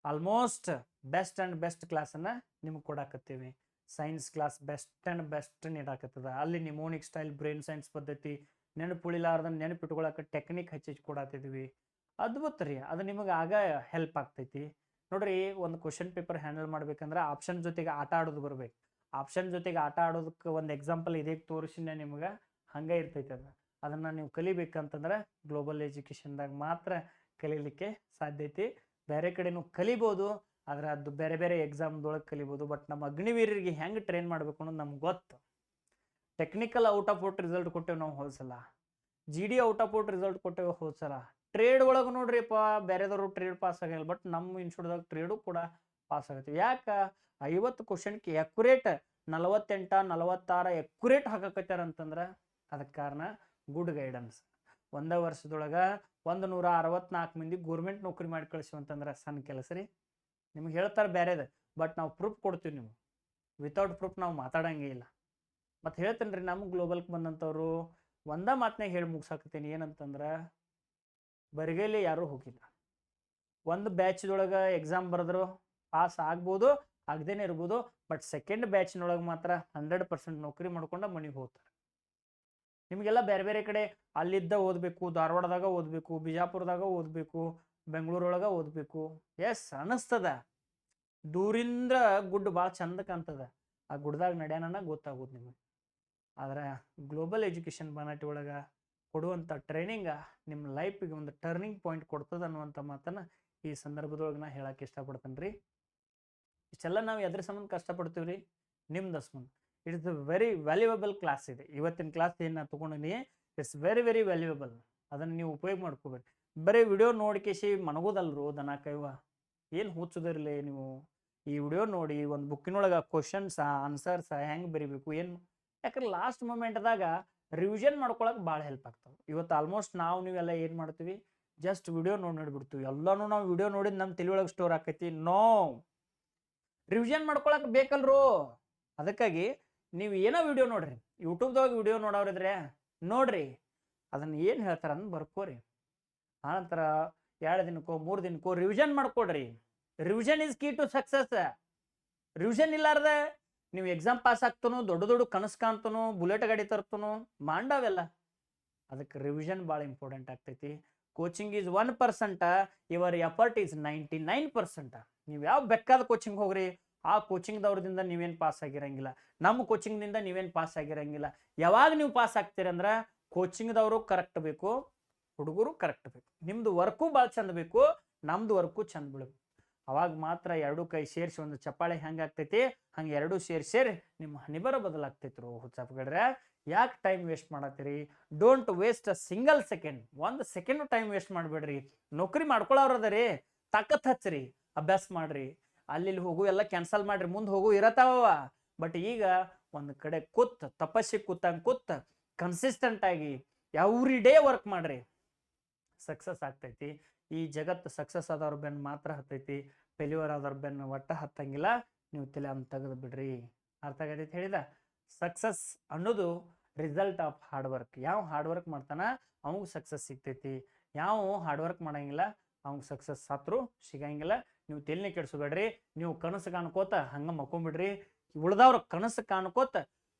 ಆಲ್ಮೋಸ್ಟ್ ಬೆಸ್ಟ್ ಕ್ಲಾಸನ್ನು ನಿಮ್ಗೆ ಕೊಡಾಕತ್ತೀವಿ ಸೈನ್ಸ್ ಕ್ಲಾಸ್ ಬೆಸ್ಟ್ ನೀಡಾಕತ್ತದ ಅಲ್ಲಿ ನಿಮೋನಿಕ್ ಸ್ಟೈಲ್ ಬ್ರೈನ್ ಸೈನ್ಸ್ ಪದ್ಧತಿ ನೆನಪುಳಿಲಾರ್ದನ್ನ ನೆನಪಿಟ್ಕೊಳಕ್ಕೆ ಟೆಕ್ನಿಕ್ ಹಚ್ಚಿ ಕೊಡಾತಿದ್ವಿ ಅದ್ಭುತ ರೀ ಅದು ನಿಮಗೆ ಆಗ ಹೆಲ್ಪ್ ಆಗ್ತೈತಿ ನೋಡ್ರಿ ಒಂದು ಕ್ವಶನ್ ಪೇಪರ್ ಹ್ಯಾಂಡಲ್ ಮಾಡ್ಬೇಕಂದ್ರೆ ಆಪ್ಷನ್ ಜೊತೆಗೆ ಆಟ ಆಡೋದು ಬರ್ಬೇಕು ಆಪ್ಷನ್ ಜೊತೆಗೆ ಆಟ ಆಡೋದಕ್ಕೆ ಒಂದು ಎಕ್ಸಾಂಪಲ್ ಇದೇ ತೋರಿಸಿನ ನಿಮ್ಗೆ ಹಂಗೆ ಇರ್ತೈತೆ ಅದನ್ನು ನೀವು ಕಲಿಬೇಕಂತಂದ್ರೆ ಗ್ಲೋಬಲ್ ಎಜುಕೇಷನ್ದಾಗ ಮಾತ್ರ ಕಲೀಲಿಕ್ಕೆ ಸಾಧ್ಯತೆ ಬೇರೆ ಕಡೆನೂ ಕಲಿಬೋದು ಆದರೆ ಅದು ಬೇರೆ ಎಕ್ಸಾಮ್ದೊಳಗೆ ಕಲಿಬೋದು ಬಟ್ ನಮ್ಮ ಅಗ್ನಿವೀರರಿಗೆ ಹೆಂಗೆ ಟ್ರೈನ್ ಮಾಡಬೇಕು ಅನ್ನೋದು ನಮ್ಗೆ ಗೊತ್ತು technical out of out result ಕೊಟ್ಟೇವೆ ನಾವು ಹೋದ್ಸಲ GD out of out result ಕೊಟ್ಟೇವೆ ಹೋದ್ಸಲ ಟ್ರೇಡ್ ಒಳಗೆ ನೋಡ್ರಿಪ್ಪ ಬೇರೆದವರು ಟ್ರೇಡ್ ಪಾಸ್ ಆಗಿಲ್ಲ ಬಟ್ ನಮ್ಮ ಇನ್ಸ್ಟಿಟ್ಯೂಟ್ದಾಗ ಟ್ರೇಡು ಕೂಡ ಪಾಸ್ ಆಗತ್ತೆ ಯಾಕೆ 50 ಕ್ವಶನ್ಗೆ ಎಕ್ಯುರೇಟ್ 48 46 ಎಕ್ಯುರೇಟ್ ಹಾಕಕತ್ತಾರ ಅಂತಂದ್ರೆ ಅದಕ್ಕೆ ಕಾರಣ ಗುಡ್ ಗೈಡೆನ್ಸ್ ಒಂದೇ ವರ್ಷದೊಳಗೆ 164 ಮಂದಿ ಗೋರ್ಮೆಂಟ್ ನೌಕರಿ ಮಾಡಿ ಕಳಿಸುವಂತಂದ್ರೆ ಸಣ್ಣ ಕೆಲಸ ರೀ ನಿಮ್ಗೆ ಹೇಳ್ತಾರೆ ಬೇರೆದು ಬಟ್ ನಾವು ಪ್ರೂಫ್ ಕೊಡ್ತೀವಿ ನೀವು ವಿತೌಟ್ ಪ್ರೂಫ್ ನಾವು ಮಾತಾಡಂಗೇ ಇಲ್ಲ ಮತ್ತು ಹೇಳ್ತೇನೆ ರೀ ನಮ್ಮ ಗ್ಲೋಬಲ್ಗೆ ಬಂದಂಥವ್ರು ಒಂದೇ ಮಾತನಾಗ ಹೇಳಿ ಮುಗಿಸಾಕತ್ತೀನಿ ಏನಂತಂದ್ರೆ ಬರಿಗೈಲಿ ಯಾರೂ ಹೋಗಿಲ್ಲ ಒಂದು ಬ್ಯಾಚ್ದೊಳಗೆ ಎಕ್ಸಾಮ್ ಬರೆದ್ರು ಪಾಸ್ ಆಗ್ಬೋದು ಆಗದೇನೆ ಇರ್ಬೋದು ಬಟ್ ಸೆಕೆಂಡ್ ಬ್ಯಾಚ್ನೊಳಗೆ ಮಾತ್ರ 100% ನೌಕರಿ ಮಾಡ್ಕೊಂಡು ಮನೆಗೆ ಹೋಗ್ತಾರೆ ನಿಮಗೆಲ್ಲ ಬೇರೆ ಕಡೆ ಅಲ್ಲಿದ್ದ ಓದಬೇಕು ಧಾರವಾಡದಾಗ ಓದಬೇಕು ಬಿಜಾಪುರದಾಗ ಓದಬೇಕು ಬೆಂಗಳೂರೊಳಗೆ ಓದಬೇಕು ಎಸ್ ಅನ್ನಿಸ್ತದ ದೂರಿಂದ ಗುಡ್ ಭಾಳ ಚಂದ ಕಾಣ್ತದ ಆ ಗುಡ್ದಾಗ ನಡೆಯೋಣ ಗೊತ್ತಾಗೋದು ನಿಮಗೆ ಆದ್ರೆ ಗ್ಲೋಬಲ್ ಎಜುಕೇಷನ್ ಬನಾಟಿ ಒಳಗೆ ಕೊಡುವಂಥ ಟ್ರೈನಿಂಗ ನಿಮ್ಮ ಲೈಫಿಗೆ ಒಂದು ಟರ್ನಿಂಗ್ ಪಾಯಿಂಟ್ ಕೊಡ್ತದೆ ಅನ್ನುವಂಥ ಮಾತನ್ನು ಈ ಸಂದರ್ಭದೊಳಗೆ ನಾ ಹೇಳಕ್ಕೆ ಇಷ್ಟಪಡ್ತೇನೆ ರೀ ಇಷ್ಟೆಲ್ಲ ನಾವು ಎದ್ರ ಸಂಬಂಧ ಕಷ್ಟಪಡ್ತೀವಿ ರೀ, ನಿಮ್ದು ಸಂಬಂಧ. It's a very valuable class ಇದೆ. ಇವತ್ತಿನ ಕ್ಲಾಸ್ ಏನು ತಗೊಂಡಿನಿ, ಇಟ್ಸ್ ವೆರಿ ವೆರಿ ವ್ಯಾಲ್ಯೂಯಬಲ್. ಅದನ್ನು ನೀವು ಉಪಯೋಗ ಮಾಡ್ಕೋಬೇಕು. ಬರೀ ವಿಡಿಯೋ ನೋಡ್ಕೇಸಿ ಮನಗೋದಲ್ರು ದನ ಕೈವ, ಏನು ಹುಚ್ಚದಿರಲಿ ನೀವು. ಈ ವಿಡಿಯೋ ನೋಡಿ ಒಂದು ಬುಕ್ಕಿನೊಳಗೆ ಕ್ವಶನ್ಸ ಆನ್ಸರ್ಸ ಹೆಂಗೆ ಬರಿಬೇಕು ಏನು, ಯಾಕಂದ್ರೆ ಲಾಸ್ಟ್ ಮೂಮೆಂಟ್ದಾಗ ರಿವಿಷನ್ ಮಾಡ್ಕೊಳಕ್ಕೆ ಭಾಳ ಹೆಲ್ಪ್ ಆಗ್ತವೆ. ಇವತ್ತು ಆಲ್ಮೋಸ್ಟ್ ನೀವೆಲ್ಲ ಏನು ಮಾಡ್ತೀವಿ, ಜಸ್ಟ್ ವಿಡಿಯೋ ನೋಡಿಬಿಡ್ತೀವಿ. ಎಲ್ಲನೂ ನಾವು ವಿಡಿಯೋ ನೋಡಿದ್ ನಮ್ಮ ತಲೆಯೊಳಗೆ ಸ್ಟೋರ್ ಆಕೈತಿ. ನೋ, ರಿವಿಷನ್ ಮಾಡ್ಕೊಳಕ್ಕೆ ಬೇಕಲ್ರು. ಅದಕ್ಕಾಗಿ ನೀವು ಏನೋ ವಿಡಿಯೋ ನೋಡ್ರಿ, ಯೂಟ್ಯೂಬ್ದಾಗ ವಿಡಿಯೋ ನೋಡೋರಿದ್ರೆ ನೋಡ್ರಿ, ಅದನ್ನು ಏನು ಹೇಳ್ತಾರ ಅಂತ ಬರ್ಕೋರಿ. ಆನಂತರ 2 ದಿನಕ್ಕೋ 3 ದಿನಕ್ಕೋ ರಿವಿಷನ್ ಮಾಡ್ಕೊಡ್ರಿ. Revision is key to success. Revision ಇಲ್ಲಾರ್ದೆ ನೀವು ಎಕ್ಸಾಮ್ ಪಾಸ್ ಆಗ್ತನೋ, ದೊಡ್ಡ ದೊಡ್ಡ ಕನಸು ಕಾಣ್ತನೋ, ಬುಲೆಟ್ ಗಾಡಿ ತರ್ತನೋ, ಮಾಡಾವೆಲ್ಲ. ಅದಕ್ಕೆ ರಿವಿಷನ್ ಭಾಳ ಇಂಪಾರ್ಟೆಂಟ್ ಆಗ್ತೈತಿ. Coaching is 1%, your effort is 99%. ನೀವು ಯಾವ ಬೇಕಾದ ಕೋಚಿಂಗ್ ಹೋಗ್ರಿ, ಆ ಕೋಚಿಂಗ್ದವ್ರದಿಂದ ನೀವೇನು ಪಾಸ್ ಆಗಿರಂಗಿಲ್ಲ, ನಮ್ಮ ಕೋಚಿಂಗ್ನಿಂದ ನೀವೇನು ಪಾಸ್ ಆಗಿರಂಗಿಲ್ಲ. ಯಾವಾಗ ನೀವು ಪಾಸ್ ಆಗ್ತೀರಂದ್ರೆ ಕೋಚಿಂಗ್ದವರು ಕರೆಕ್ಟ್ ಬೇಕು, ಹುಡುಗರು ಕರೆಕ್ಟ್ ಬೇಕು, ನಿಮ್ದು ವರ್ಕು ಭಾಳ ಚಂದ ಬೇಕು, ನಮ್ದು ವರ್ಕು ಚಂದ ಬೀಳಬೇಕು. ಅವಾಗ ಮಾತ್ರ 2 ಕೈ ಸೇರಿಸಿ ಒಂದು ಚಪ್ಪಾಳೆ ಹೆಂಗೆ ಆಗ್ತೈತಿ, ಹಂಗೆ 2 ಸೇರಿ ನಿಮ್ಮ ಹನಿಬರ ಬದಲಾಗ್ತೈತ್ರು. ಹುಚ್ಚಪ್ಪಗಡ್ರೆ ಯಾಕೆ ಟೈಮ್ ವೇಸ್ಟ್ ಮಾಡತ್ತೀರಿ? Don't waste a single second. 1 second time waste ಮಾಡಬೇಡ್ರಿ. ನೌಕರಿ ಮಾಡ್ಕೊಳ್ಳೋರದರಿ, ತಾಕತ್ ಹಚ್ಚ್ರಿ, ಅಭ್ಯಾಸ ಮಾಡ್ರಿ. ಅಲ್ಲಿ ಹೋಗು ಎಲ್ಲ ಕ್ಯಾನ್ಸಲ್ ಮಾಡ್ರಿ, ಮುಂದೆ ಹೋಗು ಇರತಾವ. ಬಟ್ ಈಗ ಒಂದು ಕಡೆ ತಪಸ್ಸಿ ಕೂತ್ ಕನ್ಸಿಸ್ಟೆಂಟ್ ಆಗಿ ಎವ್ರಿ ಡೇ ವರ್ಕ್ ಮಾಡ್ರಿ, ಸಕ್ಸಸ್ ಆಗ್ತೈತಿ. ಈ ಜಗತ್ತು ಸಕ್ಸಸ್ ಆದವ್ರ ಬೆನ್ನು ಮಾತ್ರ ಹತ್ತೈತಿ, ಫೇಲ್ಯೂರ್ ಆದವ್ರ ಬೆನ್ನು ಒಟ್ಟ ಹತ್ತಂಗಿಲ್ಲ. ನೀವು ತಲೆ ಅಂತ ತೆಗೆದು ಬಿಡ್ರಿ. ಅರ್ಥ ಆಗೈತಿ ಹೇಳಿದ? ಸಕ್ಸಸ್ ಅನ್ನೋದು ರಿಸಲ್ಟ್ ಆಫ್ ಹಾರ್ಡ್ ವರ್ಕ್. ಯಾವ ಹಾರ್ಡ್ ವರ್ಕ್ ಮಾಡ್ತಾನ ಅವಂಗ ಸಕ್ಸಸ್ ಸಿಗ್ತೈತಿ. ಯಾವ ಹಾರ್ಡ್ ವರ್ಕ್ ಮಾಡಂಗಿಲ್ಲ ಅವಂಗ ಸಕ್ಸಸ್ ಸಾತ್ರು ಸಿಗಂಗಿಲ್ಲ. ನೀವು ತಲೆನೇ ಕೆಡ್ಸ್ಕೊಬೇಡ್ರಿ. ನೀವು ಕನಸು ಕಾಣ್ಕೋತ ಹಂಗ ಮಕ್ಕೊಂಬಿಡ್ರಿ. ಉಳ್ದವ್ರ ಕನಸು ಕಾಣ್ಕೋತ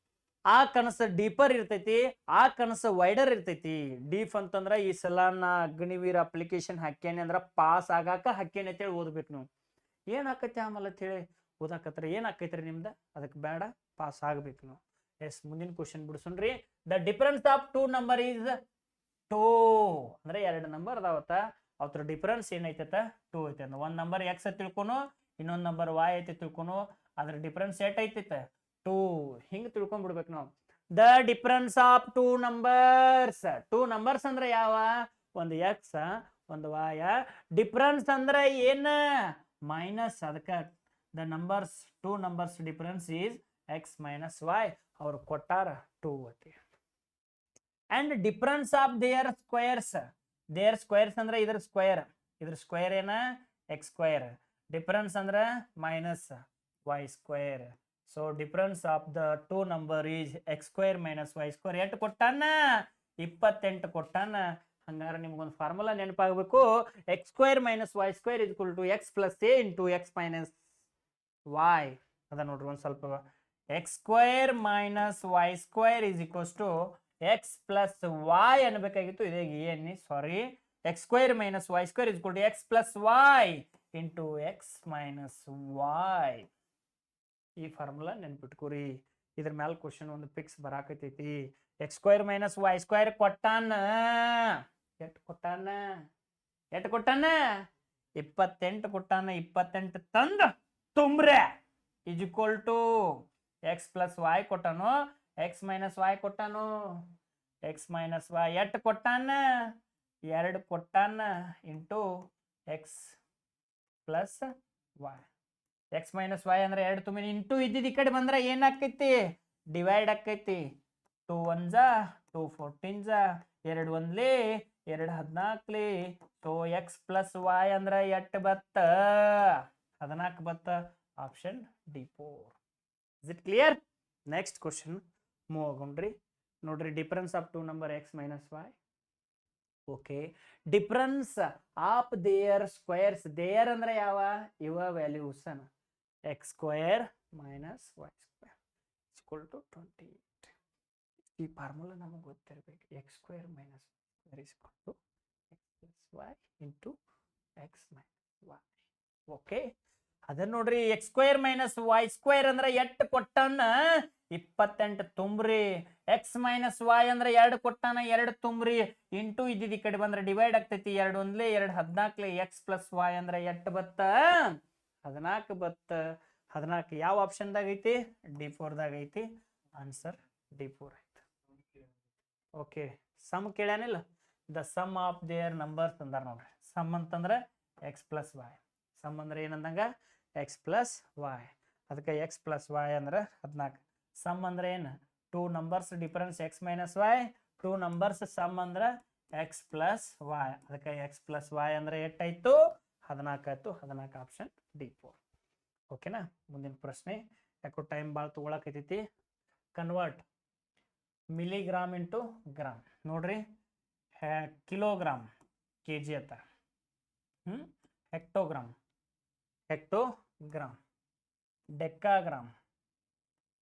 ಆ ಕನಸು ಡೀಪರ್ ಇರ್ತೈತಿ, ಆ ಕನಸು ವೈಡರ್ ಇರ್ತೈತಿ. ಡೀಪ್ ಅಂತಂದ್ರ ಈ ಸಲ ನಾ ಅಗ್ನಿವೀರ್ ಅಪ್ಲಿಕೇಶನ್ ಹಾಕ್ಯಾನೆ ಅಂದ್ರ ಪಾಸ್ ಆಗಾಕ ಹಾಕ್ಯಾನೆ ಅಂತೇಳಿ ಓದ್ಬೇಕು. ನೀವು ಏನ್ ಆಕೈತಿ ಆಮೇಲೆ ಅಂತೇಳಿ ಓದಾಕತ್ರ ಏನ್ ಆಕೈತ್ರಿ ನಿಮ್ದ? ಅದಕ್ಕೆ ಬೇಡ, ಪಾಸ್ ಆಗ್ಬೇಕು ನೀವು. ಎಸ್, ಮುಂದಿನ ಕ್ವಶನ್ ಬಿಡಿಸೋಣ್ರಿ. The difference of 2 number is 2. ಅಂದ್ರೆ 2 ನಂಬರ್ ಅದಾವತ್ತ, ಅವ್ರ ಡಿಫರೆನ್ಸ್ ಏನೈತತ 2 ಐತೆ. 1 ನಂಬರ್ ಎಕ್ಸ್ ತಿಳ್ಕೊನು, ಇನ್ನೊಂದು ನಂಬರ್ ವಾಯ್ ಐತಿ ತಿಳ್ಕೊನು. ಅದ್ರ ಡಿಫರೆನ್ಸ್ ಎಟ್ ಐತೈತೆ 2. ಹಿಂಗ್ ತಿಳ್ಕೊಂಡ್ಬಿಡ್ಬೇಕು ನಾವು. The difference of 2 numbers. 2 numbers ಅಂದ್ರೆ ಯಾವ? ಒಂದು ಎಕ್ಸ್, ಒಂದು ವಾಯ. ಡಿಫರೆನ್ಸ್ ಅಂದ್ರೆ ಏನ? ಮೈನಸ್. ಅದಕ್ಕೆ the numbers 2 numbers difference is X minus Y. ಅವ್ರು ಕೊಟ್ಟಾರ 2 ಐತಿ. And difference of their squares. Their squares ಅಂದ್ರೆ ಇದ್ರ ಸ್ಕ್ವೇರ್ ಏನ? X square. ಡಿಫರೆನ್ಸ್ ಅಂದ್ರೆ minus Y square. So difference of the 2 number is X square minus Y square. ಎಷ್ಟು ಕೊಟ್ಟಾನ? 28 ಕೊಟ್ಟಾನ. ಹಂಗಾರೆ ನಿಮ್ಗೊಂದು ಫಾರ್ಮುಲಾ ನೆನಪಾಗಬೇಕು. X square minus Y square is equal to X plus A into X minus Y. ಅದ ನೋಡ್ರಿ ಒಂದು ಸ್ವಲ್ಪ. X square minus Y square is equals to X plus Y ಅನ್ಬೇಕಾಗಿತ್ತು. ಇದೇ ಏನು, sorry. X square minus Y square is equal to X plus Y into X minus Y. ಈ formula ನೆನ್ಪಿಟ್ಕೋರಿ. ಇದ್ರ ಮ್ಯಾಲ ಕ್ವಶನ್ ಒಂದು ಫಿಕ್ಸ್ ಬರಾಕತೈತಿ. X square minus Y square ಕೊಟ್ಟಾನ. ಎಷ್ಟು ಕೊಟ್ಟಾನ? 28 ಕೊಟ್ಟಾನ. 28 ತಂದ ತುಂಬ್ರೆ is equal to X plus Y ಕೊಟ್ಟಾನು, ಎಕ್ಸ್ ಮೈನಸ್ ವೈ ಕೊಟ್ಟಾನು. ಎಕ್ಸ್ ಮೈನಸ್ ವೈ ಎಷ್ಟು ಕೊಟ್ಟಾನ? 2 ಕೊಟ್ಟಾನ into x plus y. X minus y ಅಂದ್ರೆ 2 ತುಂಬಿ ಇಂಟು ಇದ್ದಿದ್ದು ಈ ಕಡೆ ಬಂದ್ರೆ ಏನಾಕೈತಿ? ಡಿವೈಡ್ ಆಕೈತಿ. 2 1 2 14 2 1 2 14. ಸೊ ಎಕ್ಸ್ ಪ್ಲಸ್ ವೈ ಅಂದ್ರೆ 8 ಬತ್ತ? 14 ಬತ್ತ. Option D4. Is it clear? Next question move ಆಗೋಣ್ರಿ. ನೋಡ್ರಿ, difference of 2 number X minus Y. Okay, difference of their squares. Their ಅಂದ್ರೆ ಯಾವ? ಇವ values. X square minus Y square equal to 28. ಈ formula ನಮಗೆ ಗೊತ್ತಿರಬೇಕು. X square minus is equal to X plus Y into X minus Y. Okay, ಅದನ್ನ ನೋಡ್ರಿ. X square minus Y square ಅಂದ್ರೆ 8 ಕೊಟ್ಟಾನ. 28 ತುಂಬ್ರಿ. ಎಕ್ಸ್ ಮೈನಸ್ ವೈ ಅಂದ್ರೆ 2 ಕೊಟ್ಟಾನ. 2 ತುಂಬ್ರಿ. Into ಇದ್ದಿದ್ದು ಈ ಕಡೆ ಬಂದ್ರೆ ಡಿವೈಡ್ ಆಗ್ತೈತಿ. 2 1 2 14. ಎಕ್ಸ್ ಪ್ಲಸ್ ವೈ ಅಂದ್ರೆ 8 ಬತ್ತ? 14 ಬತ್ತ. 14 ಯಾವ ಆಪ್ಷನ್ದಾಗ ಐತಿ? D4 ದಾಗ ಐತಿ. ಆನ್ಸರ್ D4 ಆಯ್ತು. ಓಕೆ, ಸಮ್ ಕೇಳ್ಯಾನಿಲ್ಲ. The sum of their numbers ಅಂದಾರ ನೋಡ್ರಿ. ಸಮ್ ಅಂತಂದ್ರೆ ಎಕ್ಸ್ ಪ್ಲಸ್ ವೈ. ಸಮ್ ಅಂದ್ರೆ ಏನಂದಂಗ ಎಕ್ಸ್ ಪ್ಲಸ್ ವೈ. ಅದಕ್ಕೆ ಎಕ್ಸ್ ಪ್ಲಸ್ ವೈ ಅಂದ್ರೆ 14. ಸಮ್ ಅಂದ್ರೆ ಏನು? 2 numbers difference X minus Y. 2 numbers sum ಅಂದ್ರೆ ಎಕ್ಸ್ ಪ್ಲಸ್ ವೈ. ಅದಕ್ಕೆ ಎಕ್ಸ್ ಪ್ಲಸ್ ವೈ ಅಂದ್ರೆ ಎಷ್ಟಾಯ್ತು? 14 ಆಯ್ತು. 14 ಆಪ್ಷನ್ D4. ಓಕೆನಾ? ಮುಂದಿನ ಪ್ರಶ್ನೆ. ಯಾಕೋ ಟೈಮ್ ಭಾಳ ತೊಗೊಳಕೈತಿ. Convert milligram into gram. ನೋಡ್ರಿ, ಕಿಲೋಗ್ರಾಮ್ ಕೆ ಜಿ ಅತ್ತ. Hectogram hectogram, decagram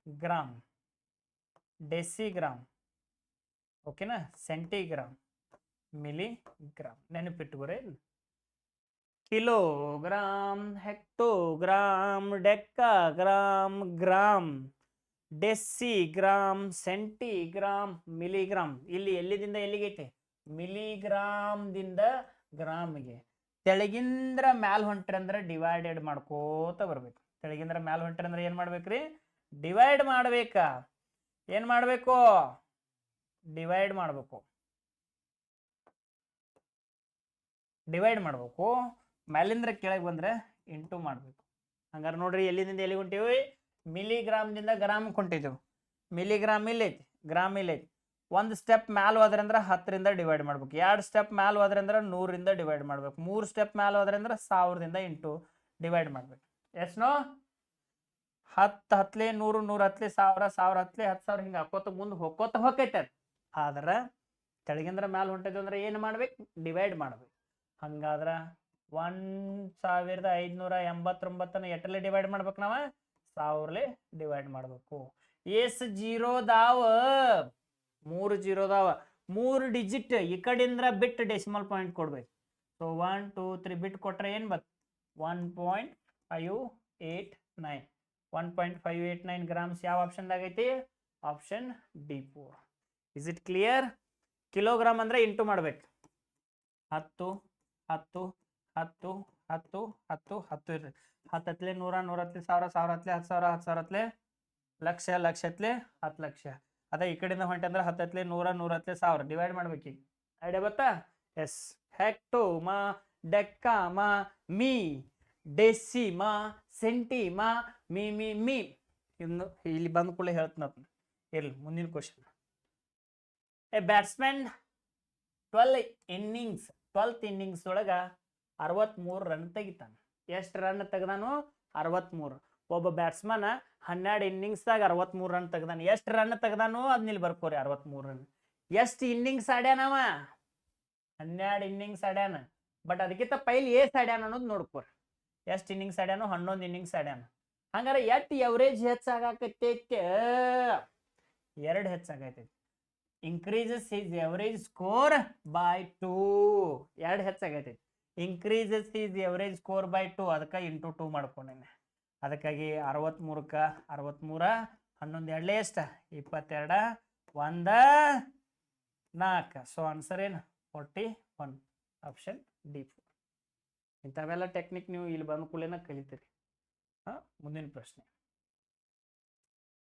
gram, decigram, ಓಕೆನಾ, ಸೆಂಟಿಗ್ರಾಮ್, ಮಿಲಿಗ್ರಾಮ್. ನೆನಪಿಟ್ಟುಕೊರಿ. Kilogram, hectogram, decagram, gram, decigram, centigram, milligram. ಇಲ್ಲಿ ಎಲ್ಲಿದಿಂದ ಎಲ್ಲಿಗೈತೆ? ಮಿಲಿಗ್ರಾಮ್ದಿಂದ ಗ್ರಾಮ್ಗೆ. ತೆಳಗಿಂದ್ರ ಮ್ಯಾಲ್ ಹೊಂಟ್ರಿ ಅಂದ್ರೆ ಡಿವೈಡೆಡ್ ಮಾಡ್ಕೋತ ಬರ್ಬೇಕು. ತೆಳಗಿಂದ್ರ ಮ್ಯಾಲ್ ಹೊಂಟ್ರಿ ಅಂದ್ರೆ ಏನ್ ಮಾಡ್ಬೇಕ್ರಿ? ಡಿವೈಡ್ ಮಾಡ್ಬೇಕಾ? ಏನ್ ಮಾಡ್ಬೇಕು? ಡಿವೈಡ್ ಮಾಡ್ಬೇಕು. ಡಿವೈಡ್ ಮಾಡ್ಬೇಕು. ಮ್ಯಾಲಿಂದ್ರ ಕೆಳಗೆ ಬಂದ್ರೆ ಇಂಟು ಮಾಡ್ಬೇಕು. ಹಂಗಾರೆ ನೋಡ್ರಿ, ಎಲ್ಲಿಂದ ಎಲ್ಲಿ ಹೊಂಟಿವಿ? ಮಿಲಿಗ್ರಾಮ್ದಿಂದ ಗ್ರಾಮ್ ಹೊಂಟಿದ್ದೆವು. ಮಿಲಿಗ್ರಾಮ್ ಇಲ್ಲೈತಿ, ಗ್ರಾಮ್ ಇಲ್ಲೈತಿ. ಒಂದು ಸ್ಟೆಪ್ ಮ್ಯಾಲ್ ಹೋದ್ರೆ ಅಂದ್ರೆ 10ರಿಂದ ಡಿವೈಡ್ ಮಾಡ್ಬೇಕು. 2 ಸ್ಟೆಪ್ ಮ್ಯಾಲ್ ಹೋದ್ರೆ ಅಂದ್ರೆ 100ರಿಂದ ಡಿವೈಡ್ ಮಾಡ್ಬೇಕು. 3 ಸ್ಟೆಪ್ ಮ್ಯಾಲ್ ಹೋದ್ರೆ ಅಂದ್ರೆ 1000ದಿಂದ ಇಂಟು ಡಿವೈಡ್ ಮಾಡ್ಬೇಕು. ಎಷ್ಟೋ? 10 ಹತ್ಲೆ 100, 100 ಹತ್ಲೆ 1000, 1000 ಹತ್ಲೆ 10,000 ಹಿಂಗೆ ಹಾಕೋತ ಮುಂದೆ ಹೋಗ್ಕೋತ ಹೋಗೈತೆ. ಆದ್ರೆ ತೆಳಗಿಂದ್ರ ಮ್ಯಾಲ್ ಹೊಂಟಿದ್ವಿ ಅಂದ್ರೆ ಏನು ಮಾಡ್ಬೇಕು? ಡಿವೈಡ್ ಮಾಡ್ಬೇಕು. ಹಂಗಾದ್ರೆ 1589 ಎಟ್ಟಲ್ಲಿ ಡಿವೈಡ್ ಮಾಡ್ಬೇಕು? ನಾವ 1000 ಡಿವೈಡ್ ಮಾಡ್ಬೇಕು. ಎಸ್ ಜೀರೋ ದಾವ? 3 ಜೀರೋ ದಾವ. 3 ಡಿಜಿಟ್ ಈ ಕಡೆಯಿಂದ ಬಿಟ್ಟು ಡೆಸಿಮಲ್ ಪಾಯಿಂಟ್ ಕೊಡ್ಬೇಕು. ಸೊ 1 2 3 ಬಿಟ್ಟು ಕೊಟ್ರೆ ಏನು ಬತ್? 1.589. 1.589 ಗ್ರಾಮ್ಸ್ ಯಾವ ಆಪ್ಷನ್ದಾಗ ಐತಿ? Option D4. Is it clear? Kilogram ಅಂದ್ರೆ ಇಂಟು ಮಾಡ್ಬೇಕು. 10 10 10 10 10 10 ಇರ್ರಿ. 10 ಹತ್ಲೆ 100, 100 ಹತ್ಲೆ 1000, 1000 ಹತ್ಲೆ 10,000, 10,000 ಹತ್ಲೆ ಲಕ್ಷ, ಲಕ್ಷ ಹತ್ಲೆ 10 ಲಕ್ಷ. ಅದೇ ಈ ಕಡೆಯಿಂದ ಹೊಂಟೆ ಅಂದ್ರೆ 10 ಹತ್ಲೆ 100, 100 ಹತ್ಲೆ 1000 ಡಿವೈಡ್ ಮಾಡ್ಬೇಕು. ಈಗ ಐಡಿಯಾ ಬತ್ತಾ? ಎಸ್. ಹೆಕ್ಟೋಮಾ, ಡೆಕ್ಕಾಮಾ, ಮೀ, ಡೆಸಿಮಾ, ಸೆಂಟಿಮಾ, ಮಿ. ಇನ್ನು ಇಲ್ಲಿ ಬಂದ ಕೂಡಲೇ ಹೇಳ್ತೀನಿ. ಇರ್ಲಿ, ಮುಂದಿನ question. A batsman 12th innings ಒಳಗ 63 ರನ್ ತೆಗಿತಾನೆ. ಎಷ್ಟು ರನ್ ತೆಗ್ದಾನು? 63. ಒಬ್ಬ ಬ್ಯಾಟ್ಸ್ಮನ್ 12 ಇನ್ನಿಂಗ್ಸ್ದಾಗ 63 ರನ್ ತೆಗ್ದಾನ. ಎಷ್ಟು ರನ್ ತೆಗ್ದಾನು ಅದನ್ನ ಇಲ್ಲಿ ಬರ್ಕೋರಿ. 63 ರನ್. ಎಷ್ಟು ಇನ್ನಿಂಗ್ಸ್ ಆಡ್ಯಾನವ? 12 ಇನ್ನಿಂಗ್ಸ್ ಆಡ್ಯಾನ. ಬಟ್ ಅದಕ್ಕಿಂತ ಪೈಲಿ ಏಸ್ ಆಡ್ಯಾನ ಅನ್ನೋದು ನೋಡ್ಕೋರಿ. ಎಷ್ಟು ಇನ್ನಿಂಗ್ಸ್ ಆಡ್ಯಾನು? 11 ಇನ್ನಿಂಗ್ಸ್ ಆಡ್ಯಾನ. ಹಂಗಾರೆ ಎಷ್ಟು ಎವರೇಜ್ ಹೆಚ್ಚಾಗತೈತೆ? 2 ಹೆಚ್ಚಾಗತೈತಿ. increases his average score by 2. 2 ಹೆಚ್ಚಾಗೈತಿ. increases his average score by 2. ಅದಕ್ಕೆ ಇಂಟು 2 ಮಾಡ್ಕೊಂಡೇನೆ. ಅದಕ್ಕಾಗಿ 63ಕ್ಕೆ 63 11 2 ಎಷ್ಟು? 22 1 4. ಸೊ ಆನ್ಸರ್ ಏನು? 41. Option D4. ಇಂಥವೆಲ್ಲ ಟೆಕ್ನಿಕ್ ನೀವು ಇಲ್ಲಿ ಬಂದ ಕೂಡಲೇನ ಕಲಿತೀರಿ. ಮುಂದಿನ ಪ್ರಶ್ನೆ.